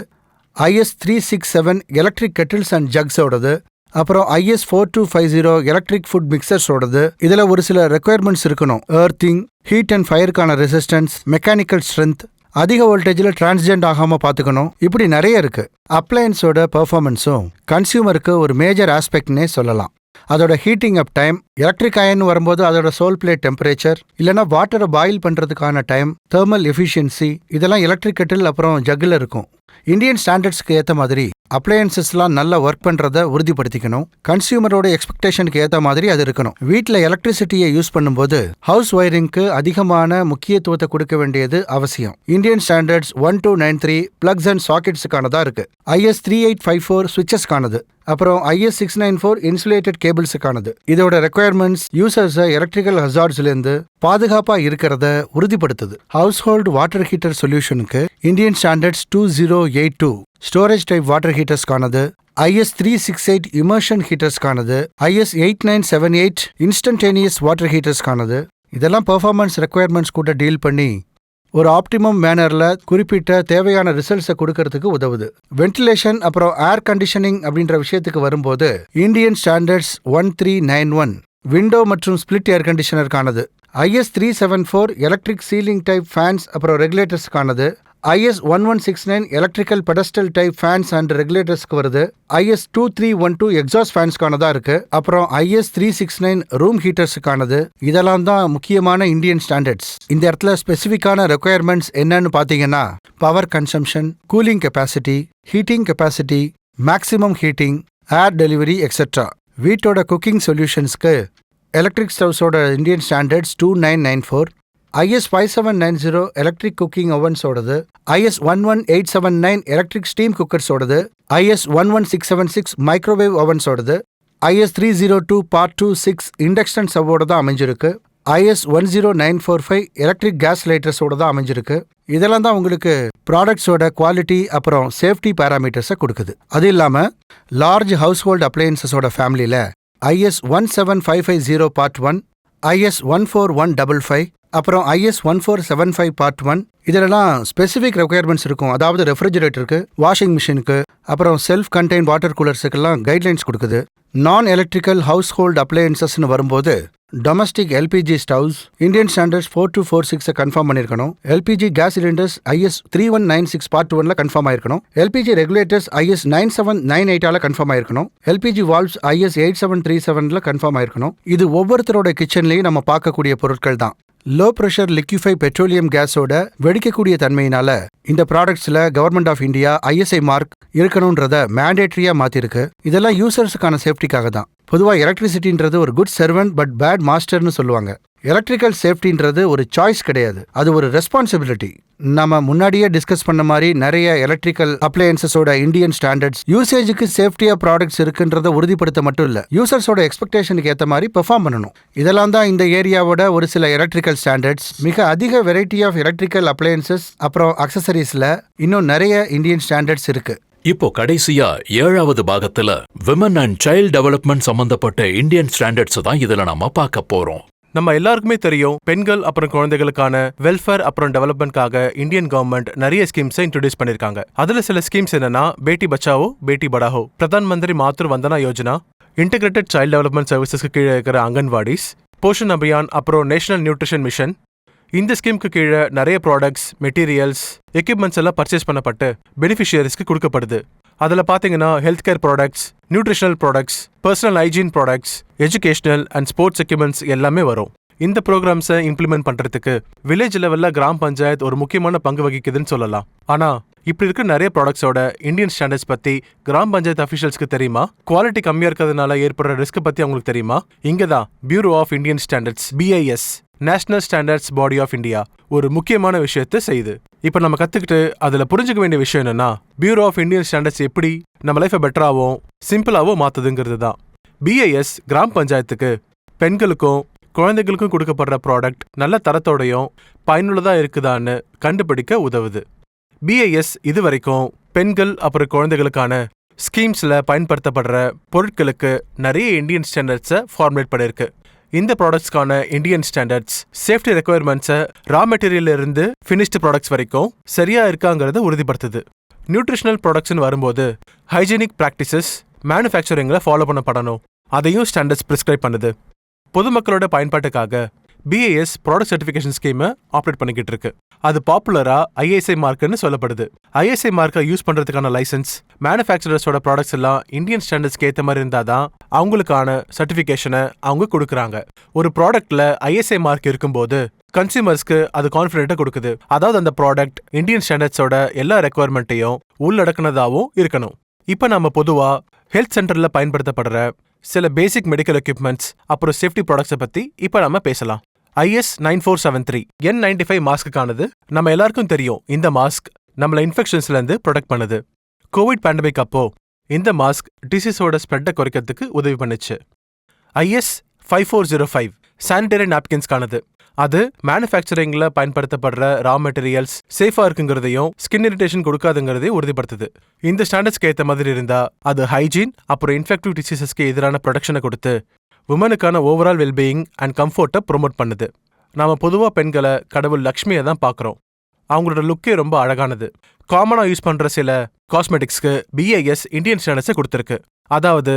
IS 367 எலக்ட்ரிக் கெட்டில்ஸ் அண்ட் ஜக்ஸோடது, அப்புறம் IS 4250 எலக்ட்ரிக் ஃபுட் மிக்சர்ஸோடது. இதில் ஒரு சில ரெக்குயர்மெண்ட்ஸ் இருக்கணும். எர்த்திங், ஹீட் அண்ட் ஃபயருக்கான ரெசிஸ்டன்ஸ், மெக்கானிக்கல் ஸ்ட்ரென்த், அதிக வோல்டேஜில் டிரான்ஸ்ஜெண்ட் ஆகாமல் பார்த்துக்கணும். இப்படி நிறைய இருக்கு. அப்ளையன்ஸோட பெர்ஃபார்மன்ஸும் கன்சியூமருக்கு ஒரு மேஜர் ஆஸ்பெக்ட்னே சொல்லலாம். அதோட heating up time, electric iron வரும்போது அதோட சோல் பிளேட் டெம்பரேச்சர், இல்லைனா வாட்டரை பாயில் பண்ணுறதுக்கான டைம், தெர்மல் எஃபிஷியன்சி, இதெல்லாம் எலக்ட்ரிக் கெட்டில் அப்புறம் ஜக்கில் இருக்கும். இந்தியன் ஸ்டாண்டர்ட்ஸ்க்கு ஏற்ற மாதிரி அப்ளையன்சஸ்லாம் நல்லா ஒர்க் பண்ணுறதை உறுதிப்படுத்திக்கணும். கன்சியூமரோட எக்ஸ்பெக்டேஷனுக்கு ஏற்ற மாதிரி அது இருக்கணும். வீட்டில் எலக்ட்ரிசிட்டியை யூஸ் பண்ணும்போது ஹவுஸ் ஒயரிங்க்கு அதிகமான முக்கியத்துவத்தை கொடுக்க வேண்டியது அவசியம். இந்தியன் ஸ்டாண்டர்ட்ஸ் 1293 பிளக்ஸ் அண்ட் சாக்கெட்ஸுக்கானதாக இருக்கு. IS 3854 சுவிச்சஸ்க்கானது, அப்புறம் IS 694 இன்சுலேட்டட் கேபிள்ஸுக்கானது. இதோட ரெக்குயர்மெண்ட்ஸ் யூசர்ஸை எலக்ட்ரிக்கல் ஹசார்ட்ஸ்லேருந்து பாதுகாப்பா இருக்கிறத உறுதிப்படுத்துது. ஹவுஸ் ஹோல்டு வாட்டர் ஹீட்டர் சொல்யூஷனுக்கு Indian standards 2082 storage type water ஹீட்டர்ஸ்க்கானது, IS 368 இமர்ஷன் ஹீட்டர்ஸ்க்கானது, IS 8978 இன்ஸ்டன்டேனியஸ் வாட்டர் ஹீட்டர்ஸ்க்கானது. இதெல்லாம் பெர்ஃபார்மன்ஸ் ரெக்குயர்மெண்ட்ஸ் கூட டீல் பண்ணி ஒரு ஆப்டிமம் மேனர்ல குறிப்பிட்ட தேவையான ரிசல்ட்ஸை கொடுக்கறதுக்கு உதவுது. வென்டிலேஷன் அப்புறம் ஏர் கண்டிஷனிங் அப்படின்ற விஷயத்துக்கு வரும்போது இந்தியன் ஸ்டாண்டர்ட்ஸ் 1391 விண்டோ மற்றும் ஸ்பிளிட் ஏர் கண்டிஷனருக்கானது, IS 374 electric ceiling type fans அப்புறம் ரெகுலேட்டர்ஸ்க்கானது, IS 1169 electrical pedestal type fans and ரெகுலேட்டர்ஸ்க்கு வருது, IS 2312 எக்ஸாஸ்ட் ஃபேன்ஸ்க்கானதா இருக்கு, அப்புறம் IS 369 ரூம் ஹீட்டர்ஸுக்கானது. இதெல்லாம் தான் முக்கியமான இந்தியன் ஸ்டாண்டர்ட்ஸ். இந்த இடத்துல ஸ்பெசிஃபிக்கான ரெக்குயர்மெண்ட்ஸ் என்னன்னு பார்த்தீங்கன்னா power consumption, cooling capacity, heating capacity, maximum heating, air delivery etcetera. வீட்டோட குக்கிங் சொல்யூஷன்ஸ்க்கு எலக்ட்ரிக் ஸ்டவ்ஸோட Indian standards 2994, IS 5790 electric cooking ஓவன்ஸோடது, IS 11879 எலக்ட்ரிக் ஸ்டீம் குக்கர்ஸோடது, IS 11676 மைக்ரோவேவ் ஓவன்ஸோடது, IS 302 Part 26 இண்டக்ஷன் ஸ்டவ்வோட தான் அமைஞ்சிருக்கு, IS 10945 எலக்ட்ரிக் கேஸ் லைட்டர்ஸோட தான் அமைஞ்சிருக்கு. இதெல்லாம் தான் உங்களுக்கு ப்ராடக்ட்ஸோட குவாலிட்டி அப்புறம் சேஃப்டி பேராமீட்டர்ஸை கொடுக்குது. அது இல்லாமல் லார்ஜ் ஹவுஸ் ஹோல்டு அப்ளையன்சஸோட ஃபேமிலியில் IS 17550 Part 1, IS 14155, அப்புறம் IS 1475 Part 1 இதெல்லாம் ஸ்பெசிஃபிக் ரெக்குயர்மெண்ட்ஸ் இருக்கும். அதாவது ரெஃப்ரிஜரேட்டருக்கு, வாஷிங் மிஷினுக்கு, அப்புறம் செல்ஃப் கண்டெய்ன் வாட்டர் கூலர்ஸுக்கெல்லாம் கைட்லைன்ஸ் கொடுக்குது. நான் எலக்ட்ரிக்கல் ஹவுஸ் ஹோல்டு அப்ளையன்சஸ்னு வரும்போது domestic LPG stoves Indian standards 4246 conform பண்ணியிருக்கணும். LPG gas cylinders IS 3196 Part 1ல கன்ஃபார்ம் ஆயிருக்கணும். LPG ரெகுலேட்டர்ஸ் IS 9798 கன்ஃபார்ம் ஆயிருக்கணும். LPG வால்வ்ஸ் IS 8737ல கன்ஃபார்ம் ஆயிருக்கணும். இது ஒவ்வொருத்தரோட கிச்சன்லையும் நம்ம பார்க்கக்கூடிய பொருட்கள் தான். லோ ப்ரெஷர் லிக்யூஃபை பெட்ரோலியம் கேஸோட வெடிக்கக்கூடிய தன்மையினால இந்த ப்ராடக்ட்ஸ்ல கவர்மெண்ட் ஆஃப் இந்தியா ISI மார்க் இருக்கணும்ன்றத மேண்டேட்டரியா மாத்திருக்கு. இதெல்லாம் யூசர்ஸுக்கான சேஃப்டிக்காக தான். பொதுவாக எலக்ட்ரிசிட்டின்றது ஒரு குட் சர்வன்ட் பட் பேட் மாஸ்டர்னு சொல்லுவாங்க. எலக்ட்ரிக்கல் சேஃப்டின்றது ஒரு சாய்ஸ் கிடையாது, அது ஒரு ரெஸ்பான்சிபிலிட்டி. நம்ம முன்னாடியே டிஸ்கஸ் பண்ண மாதிரி நிறைய எலக்ட்ரிக்கல் அப்ளையன்சஸோட இந்தியன் ஸ்டாண்டர்ட்ஸ் யூசேஜுக்கு சேஃப்டியா ப்ராடக்ட்ஸ் இருக்குன்றத உறுதிப்படுத்த மட்டும் இல்ல, யூசர்ஸோட எக்ஸ்பெக்டேஷனுக்கு ஏற்ற மாதிரி பெர்ஃபார்ம் பண்ணணும். இதெல்லாம் தான் இந்த ஏரியாவோட ஒரு சில எலக்ட்ரிக்கல் ஸ்டாண்டர்ட்ஸ். மிக அதிக வெரைட்டி ஆஃப் எலக்ட்ரிக்கல் அப்ளையன்சஸ் அப்புறம் அக்சசரிஸ்ல இன்னும் நிறைய இந்தியன் ஸ்டாண்டர்ட்ஸ் இருக்கு. இப்போ கடைசியா 7வது பாகத்துல விமன் அண்ட் சைல்ட் டெவலப்மெண்ட் சம்பந்தப்பட்ட இந்தியன் ஸ்டாண்டர்ட்ஸ் தான் இதுல நாம பார்க்க போறோம். நம்ம எல்லாருக்குமே தெரியும், பெண்கள் அப்புறம் குழந்தைகளுக்கான வெல்ஃபேர் அப்புறம் டெவலப்மெண்ட்காக இந்தியன் கவர்மெண்ட் நிறைய ஸ்கீம்ஸை இன்ட்ரோடியூஸ் பண்ணிருக்காங்க. அதுல சில ஸ்கீம்ஸ் என்னன்னா பேட்டி பச்சாவோ பேட்டி படாவோ, பிரதான் மந்திரி மாத்ரு வந்தனா யோஜனா, இன்டிகிரேட்டட் சைல்ட் டெவலப்மெண்ட் சர்வீசஸ்க்கு கீழே இருக்கிற அங்கன்வாடிஸ், போஷன் அபியான் அப்புறம் நேஷனல் நியூட்ரிஷன் மிஷன். இந்த ஸ்கீமுக்கு கீழே நிறைய ப்ராடக்ட்ஸ், மெட்டீரியல்ஸ், எக்யூப்மெண்ட்ஸ் எல்லாம் பர்ச்சேஸ் பண்ணப்பட்டு பெனிஃபிஷியரிஸ்க்கு கொடுக்கப்படுது. அதில் பார்த்தீங்கன்னா health care products, nutritional products, personal hygiene products, educational and sports equipments எல்லாமே வரும். இந்த ப்ரோக்ராம்ஸை இம்ப்ளிமெண்ட் பண்ணுறதுக்கு வில்லேஜ் லெவலில் கிராம பஞ்சாயத்து ஒரு முக்கியமான பங்கு வகிக்குதுன்னு சொல்லலாம். ஆனால் இப்படி இருக்க நிறைய ப்ராடக்ட்ஸோட இந்தியன் ஸ்டாண்டர்ட்ஸ் பற்றி கிராம பஞ்சாயத்து அஃபிஷியல்ஸ்க்கு தெரியுமா? குவாலிட்டி கம்மியாக இருக்கிறதுனால ஏற்படுற ரிஸ்க் பற்றி அவங்களுக்கு தெரியுமா? இங்கே தான் bureau of Indian standards BIS national standards body of India ஒரு முக்கியமான விஷயத்தை செய்யுது. இப்போ நம்ம கற்றுக்கிட்டு அதில் புரிஞ்சுக்க வேண்டிய விஷயம் என்னன்னா, பியூரோ ஆஃப் இந்தியன் ஸ்டாண்டர்ட்ஸ் எப்படி நம்ம லைஃபை பெட்டராகவும் சிம்பிளாகவும் மாற்றுதுங்கிறது தான். BIS கிராம பஞ்சாயத்துக்கு பெண்களுக்கும் குழந்தைகளுக்கும் கொடுக்கப்படுற ப்ராடக்ட் நல்ல தரத்தோடையும் பயனுள்ளதாக இருக்குதான்னு கண்டுபிடிக்க உதவுது. BIS இதுவரைக்கும் பெண்கள் அப்புறம் குழந்தைகளுக்கான ஸ்கீம்ஸில் பயன்படுத்தப்படுற பொருட்களுக்கு நிறைய இந்தியன் ஸ்டாண்டர்ட்ஸை ஃபார்முலேட் பண்ணியிருக்கு. இந்த ப்ராடக்ட்ஸ்க்கான இந்தியன் ஸ்டாண்டர்ட்ஸ் சேஃப்டி ரெக்குயர்மெண்ட்ஸை ரா மெட்டீரியல்ல இருந்து ஃபினிஷ்டு ப்ராடக்ட்ஸ் வரைக்கும் சரியா இருக்காங்கிறத உறுதிப்படுத்துது. நியூட்ரிஷனல் ப்ராடக்ட்ஸ்னு வரும்போது ஹைஜீனிக் ப்ராக்டிசஸ் மேனுஃபேக்சரிங்கில் ஃபாலோ பண்ணப்படணும். அதையும் ஸ்டாண்டர்ட்ஸ் ப்ரிஸ்கிரைப் பண்ணுது. பொதுமக்களோட பயன்பாட்டுக்காக BIS ப்ராடக்ட் சர்டிஃபிகேஷன் ஸ்கீமை ஆப்ரேட் பண்ணிக்கிட்டு இருக்கு. அது பாப்புலரா ISI மார்க்குன்னு சொல்லப்படுது. ISI மார்க்கை யூஸ் பண்றதுக்கான லைசன்ஸ் மேனுஃபேக்சரர்ஸோட ப்ராடக்ட்ஸ் எல்லாம் இந்தியன் ஸ்டாண்டர்ட்ஸ்க்கு ஏற்ற மாதிரி இருந்தாதான் அவங்களுக்கான சர்டிஃபிகேஷனை அவங்க கொடுக்குறாங்க. ஒரு ப்ராடக்ட்ல ISI மார்க் இருக்கும்போது கன்சியூமர்ஸ்க்கு அது கான்ஃபிடென்ட்டை கொடுக்குது. அதாவது அந்த ப்ராடக்ட் இந்தியன் ஸ்டாண்டர்ட்ஸோட எல்லா ரெக்குவயர்மெண்ட்டையும் உள்ளடக்குனதாகவும் இருக்கணும். இப்போ நம்ம பொதுவா ஹெல்த் சென்டர்ல பயன்படுத்தப்படுற சில பேசிக் மெடிக்கல் எக்யூப்மெண்ட்ஸ் அப்புறம் சேஃப்டி ப்ராடக்ட்ஸை பத்தி இப்போ நம்ம பேசலாம். IS 9473 N95 மாஸ்க்குக்கானது. நம்ம எல்லாருக்கும் தெரியும், இந்த மாஸ்க் நம்மள இன்ஃபெக்ஷன்ஸ்ல இருந்து ப்ரொடெக்ட் பண்ணுது. கோவிட் பேண்டமிக் அப்போ இந்த மாஸ்க் டிசீஸோட ஸ்ப்ரெட்டை குறைக்கிறதுக்கு உதவி பண்ணுச்சு. IS 5405 சானிடரி நாப்கின்ஸ்க்கானது. அது மேனுஃபேக்சரிங்ல பயன்படுத்தப்படுற ரா மெட்டீரியல்ஸ் சேஃபா இருக்குங்கிறதையும் ஸ்கின் இரிட்டேஷன் கொடுக்காதுங்கிறதையும் உறுதிப்படுத்துது. இந்த ஸ்டாண்டர்ட்ஸ்க்கு ஏற்ற மாதிரி இருந்தா அது ஹைஜீன் அப்புறம் இன்ஃபெக்டிவ் டிசீசஸ்க்கு எதிரான ப்ரொடெக்ஷனை கொடுத்து உமனுக்கான ஓவரால் வெல்பீயிங் அண்ட் கம்ஃபர்ட்டை ப்ரொமோட் பண்ணுது. நாம பொதுவா பெண்களை கடவுள் லக்ஷ்மியை தான் பார்க்குறோம். அவங்களோட லுக்கே ரொம்ப அழகானது. காமனா யூஸ் பண்ற சில காஸ்மெட்டிக்ஸ்க்கு BIS இந்தியன் ஸ்டாண்டர்ட்ஸை கொடுத்துருக்கு. அதாவது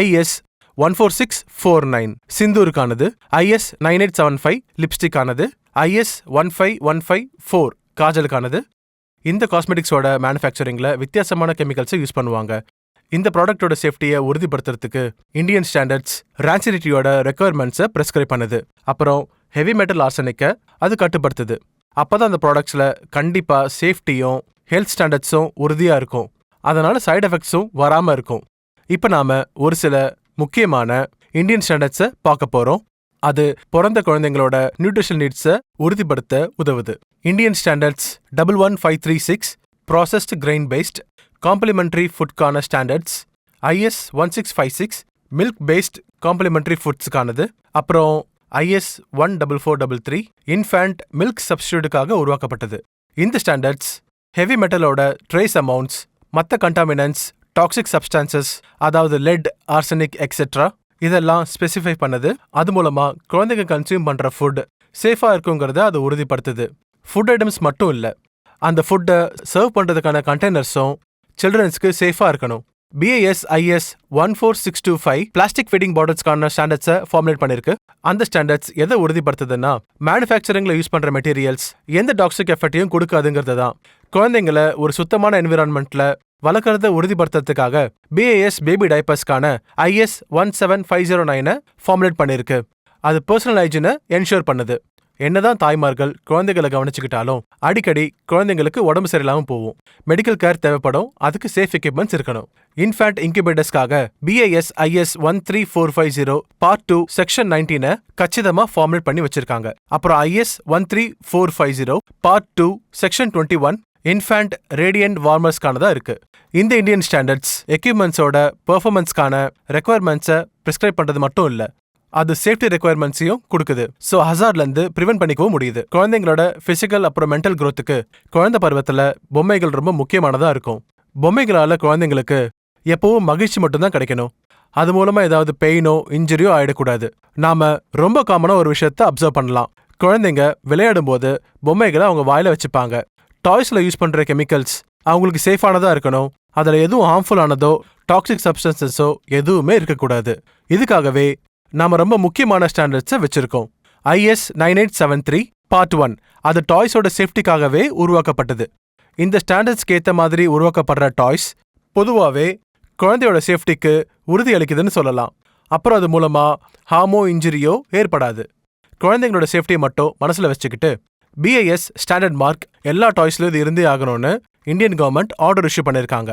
IS 14649 சிந்தூருக்கானது, IS 9875 லிப்ஸ்டிக்கானது, IS 15154 காஜலுக்கானது. இந்த காஸ்மெட்டிக்ஸோட மேனுஃபேக்சரிங்ல வித்தியாசமான கெமிக்கல்ஸை யூஸ் பண்ணுவாங்க. இந்த ப்ராடக்டோட சேஃப்டியை உறுதிப்படுத்துறதுக்கு இந்தியன் ஸ்டாண்டர்ட்ஸ் ரான்சிடிட்டியோட ரெக்குவயர்மெண்ட்ஸை ப்ரெஸ்கிரைப் பண்ணுது. அப்புறம் ஹெவி மெட்டல் ஆர்சனிக்கை அது கட்டுப்படுத்துது. அப்பதான் அந்த ப்ராடக்ட்ஸ்ல கண்டிப்பா சேஃப்டியும் ஹெல்த் ஸ்டாண்டர்ட்ஸும் உறுதியா இருக்கும். அதனால சைடு எஃபெக்ட்ஸும் வராம இருக்கும். இப்போ நாம ஒரு சில முக்கியமான இந்தியன் ஸ்டாண்டர்ட்ஸை பார்க்க போறோம். அது பிறந்த குழந்தைங்களோட நியூட்ரிஷன் நீட்ஸை உறுதிப்படுத்த உதவுது. Indian standards 11536 processed grain based complementary ஃபுட்கான standards, IS 1656 milk based complementary ஃபுட்ஸ்க்கானது, அப்புறம் IS 14433 இன்ஃபேண்ட் மில்க் சப்ஸ்டியூட்டுக்காக உருவாக்கப்பட்டது. இந்த ஸ்டாண்டர்ட்ஸ் ஹெவி மெட்டலோட ட்ரேஸ் அமௌண்ட்ஸ், மற்ற கண்டாமினன்ட்ஸ், டாக்ஸிக் சப்ஸ்டான்சஸ் அதாவது லெட், ஆர்சனிக் எக்ஸெட்ரா இதெல்லாம் ஸ்பெசிஃபை பண்ணுது. அது மூலமா குழந்தைங்க கன்சியூம் பண்ற ஃபுட் சேஃபா இருக்குங்கிறத அது உறுதிப்படுத்துது. ஃபுட் ஐட்டம்ஸ் மட்டும் இல்ல, அந்த ஃபுட்டை சர்வ் பண்றதுக்கான கண்டெய்னர்ஸும் சில்ட்ரன்ஸ்க்கு சேஃபா இருக்கணும். BIS IS 14625 பிளாஸ்டிக் ஃபீடிங் பாட்டில்ஸ்க்கான ஸ்டாண்டர்ட்ஸை ஃபார்முலேட் பண்ணிருக்கு. அந்த ஸ்டாண்டர்ட்ஸ் எதை உறுதிப்படுத்துதுன்னா மேனுஃபேக்சரிங்ல யூஸ் பண்ற மெட்டீரியல்ஸ் எந்த டாக்ஸிக் எஃபெக்டையும் கொடுக்காதுங்கிறது தான். குழந்தைங்களை ஒரு சுத்தமான என்விரான்மெண்ட்ல வளர்க்கறத உறுதிப்படுத்துறதுக்காக BIS பேபி டைப்பர்ஸ்க்கான IS 17509 ஃபார்முலேட் பண்ணிருக்கு. அது பர்சனல் ஹைஜீனை என்ஷூர் பண்ணுது. என்னதான் தாய்மார்கள் குழந்தைகளை கவனிச்சுக்கிட்டாலும் அடிக்கடி குழந்தைங்களுக்கு உடம்பு சரியில்லாம போகும். மெடிக்கல் கேர் தேவைப்படும். அதுக்கு சேஃப் எக்யூப்மெண்ட்ஸ் இருக்கணும். இன்ஃபேண்ட் இன்குபேட்டர்ஸ்க்காக BIS IS 13450 பார்ட் 2 செக்ஷன் 19 கச்சிதமா ஃபார்முலேட் பண்ணி வச்சிருக்காங்க. அப்புறம் IS 13450 part 2 section 21 infant radiant வார்மர்ஸ்க்கானதா இருக்கு. இந்த இந்தியன் ஸ்டாண்டர்ட்ஸ் எக்யூப்மெண்ட்ஸோட பெர்ஃபார்மன்ஸ்க்கான ரெக்குவயர்மெண்ட்ஸை ப்ரிஸ்கிரைப் பண்றது மட்டும் இல்ல, அது சேஃப்டி ரெக்குவயர்மெண்ட்ஸையும் கொடுக்குது. ஸோ ஹசார்ட்ல இருந்து ப்ரிவென்ட் பண்ணிக்கவும் முடியுது. குழந்தைங்களோட பிசிக்கல் அப்புறம் மென்டல் growthக்கு குழந்தை பருவத்துல பொம்மைகள் ரொம்ப முக்கியமானதா இருக்கும். பொம்மைகளால குழந்தைங்களுக்கு எப்பவும் மகிழ்ச்சி மட்டும்தான் கிடைக்கணும். அது மூலமா ஏதாவது பெயினோ இன்ஜுரியோ ஆயிடக்கூடாது. நாம ரொம்ப காமனா ஒரு விஷயத்த அப்சர்வ் பண்ணலாம். குழந்தைங்க விளையாடும் போது பொம்மைகளை அவங்க வாயில வச்சுப்பாங்க. டாய்ஸ்ல யூஸ் பண்ற கெமிக்கல்ஸ் அவங்களுக்கு சேஃபானதா இருக்கணும். அதுல எதுவும் ஹார்ம்ஃபுல் ஆனதோ டாக்ஸிக் சப்ஸ்டன்சஸோ எதுவுமே இருக்கக்கூடாது. இதுக்காகவே நாம ரொம்ப முக்கியமான ஸ்டாண்டர்ட்ஸை வச்சிருக்கோம். IS 9873 பார்ட் 1 அது டாய்ஸோட சேஃப்டிக்காகவே உருவாக்கப்பட்டது. இந்த ஸ்டாண்டர்ட்ஸ்க்கு ஏற்ற மாதிரி உருவாக்கப்படுற டாய்ஸ் பொதுவாகவே குழந்தையோட சேஃப்டிக்கு உறுதி அளிக்குதுன்னு சொல்லலாம். அப்புறம் அது மூலமா ஹார்மோ இன்ஜுரியோ ஏற்படாது. குழந்தைங்களோட சேஃப்டியை மட்டும் மனசுல வச்சுக்கிட்டு BIS ஸ்டாண்டர்ட் மார்க் எல்லா டாய்ஸ்லயும் இது இருந்தே ஆகணும்னு இந்தியன் கவர்மெண்ட் ஆர்டர் இஷ்யூ பண்ணிருக்காங்க.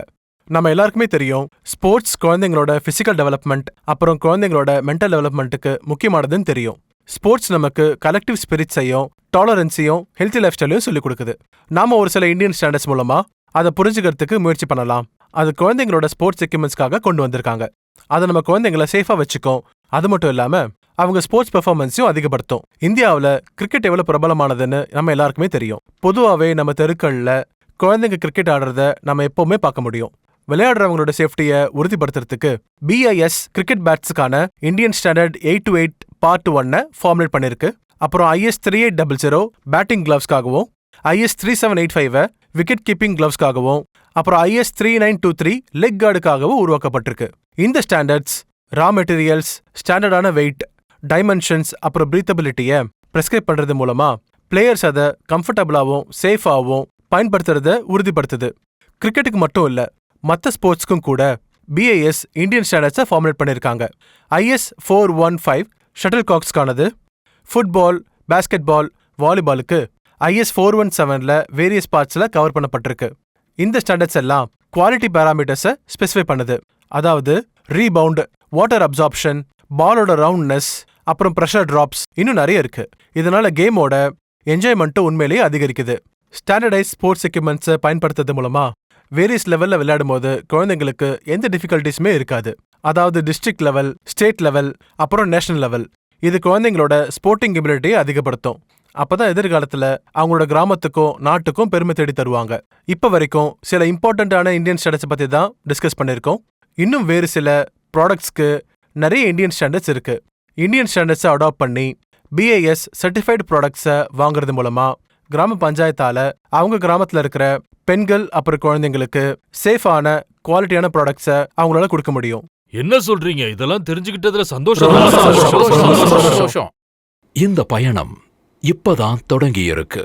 நம்ம எல்லாருக்குமே தெரியும், ஸ்போர்ட்ஸ் குழந்தைங்களோட பிசிக்கல் டெவலப்மெண்ட் அப்புறம் குழந்தைங்களோட மென்டல் டெவலப்மெண்ட்டுக்கு முக்கியமானதுன்னு தெரியும். ஸ்போர்ட்ஸ் நமக்கு கலெக்டிவ் ஸ்பிரிட்ஸையும் டாலரன்ஸையும் ஹெல்த்தி லைஃப் ஸ்டைலையும் சொல்லிக் கொடுக்குது. நாம ஒரு சில இந்தியன் ஸ்டாண்டர்ட்ஸ் மூலமா அதை புரிஞ்சுக்கிறதுக்கு முயற்சி பண்ணலாம். அது குழந்தைங்களோட ஸ்போர்ட்ஸ் எக்யூப்மெண்ட்ஸ்க்காக கொண்டு வந்திருக்காங்க. அதை நம்ம குழந்தைங்களை சேஃபா வச்சுக்கோம். அது மட்டும் இல்லாம அவங்க ஸ்போர்ட்ஸ் பெர்ஃபார்மன்ஸையும் அதிகப்படுத்தும். இந்தியாவில் கிரிக்கெட் எவ்வளவு பிரபலமானதுன்னு நம்ம எல்லாருக்குமே தெரியும். பொதுவாகவே நம்ம தெருக்கள்ல குழந்தைங்க கிரிக்கெட் ஆடுறத நம்ம எப்பவுமே பார்க்க முடியும். விளையாடுறவங்களோட சேஃப்டியை உறுதிப்படுத்துறதுக்கு BIS கிரிக்கெட் பேட்ஸ்க்கான இந்தியன் ஸ்டாண்டர்ட் 828 பார்ட் 1 ஃபார்முலேட் பண்ணிருக்கு. அப்புறம் IS 3800 பேட்டிங் கிளவ்ஸ்க்காகவும் IS 3785 விக்கெட் கீப்பிங் கிளவ்ஸ்க்காகவும் அப்புறம் IS 3923 லெக் கார்டுக்காகவும் உருவாக்கப்பட்டிருக்கு. இந்த ஸ்டாண்டர்ட்ஸ் ரா மெட்டீரியல்ஸ், ஸ்டாண்டர்டான வெயிட், டைமென்ஷன்ஸ் அப்புறம் பிரீத்தபிலிட்டியை பிரெஸ்கிரைப் பண்றது மூலமா பிளேயர்ஸ் அதை கம்ஃபர்டபுளாகவும் சேஃபாகவும் பயன்படுத்துறத உறுதிப்படுத்துது. கிரிக்கெட்டுக்கு மட்டும் இல்ல, மற்ற ஸ்போர்ட்ஸ்க்கும் கூட BIS இந்தியன் ஸ்டாண்டர்ட்ஸை ஃபார்முலேட் பண்ணியிருக்காங்க. IS 415 ஷட்டில் காக்ஸ்க்கானது, ஃபுட்பால், பாஸ்கெட்பால், வாலிபாலுக்கு IS 417ல வேரியஸ் பார்ட்ஸ்ல கவர் பண்ணப்பட்டிருக்கு. இந்த ஸ்டாண்டர்ட்ஸ் எல்லாம் குவாலிட்டி பேராமீட்டர்ஸை ஸ்பெசிஃபை பண்ணுது. அதாவது ரீபவுண்ட், வாட்டர் அப்சார்ப்ஷன், பாலோட ரவுண்ட்னஸ், அப்புறம் ப்ரெஷர் டிராப்ஸ், இன்னும் நிறைய இருக்கு. இதனால கேமோட என்ஜாய்மெண்ட்டும் உண்மையிலேயே அதிகரிக்குது. ஸ்டாண்டர்டைஸ் ஸ்போர்ட்ஸ் எக்யூப்மெண்ட்ஸை பயன்படுத்துறது மூலமா வேரியஸ் லெவல்ல விளையாடும் போது குழந்தைங்களுக்கு எந்த டிஃபிகல்ட்டிஸுமே இருக்காது. அதாவது டிஸ்ட்ரிக்ட் லெவல், ஸ்டேட் லெவல், அப்புறம் நேஷனல் லெவல். இது குழந்தைங்களோட ஸ்போர்ட்டிங் எபிலிட்டியை அதிகப்படுத்தும். அப்பதான் எதிர்காலத்துல அவங்களோட கிராமத்துக்கும் நாட்டுக்கும் பெருமை தேடி தருவாங்க. இப்ப வரைக்கும் சில இம்பார்ட்டன்டான இந்தியன் ஸ்டாண்டர்ட்ஸ் பத்தி தான் டிஸ்கஸ் பண்ணிருக்கோம். இன்னும் வேறு சில ப்ராடக்ட்ஸ்க்கு நிறைய இந்தியன் ஸ்டாண்டர்ட்ஸ் இருக்கு. இந்தியன் ஸ்டாண்டர்ட்ஸை அடாப்ட் பண்ணி BIS சர்டிஃபைடு ப்ராடக்ட்ஸை வாங்குறது மூலமா கிராம பஞ்சாயத்தால அவங்க கிராமத்துல இருக்கிற பெண்கள் அப்புறம் குழந்தைங்களுக்கு சேஃபான குவாலிட்டியான ப்ராடக்ட்ஸை அவங்களால கொடுக்க முடியும். என்ன சொல்றீங்க? இதெல்லாம் தெரிஞ்சுக்கிட்டதுல சந்தோஷம். இந்த பயணம் இப்பதான் தொடங்கி இருக்கு.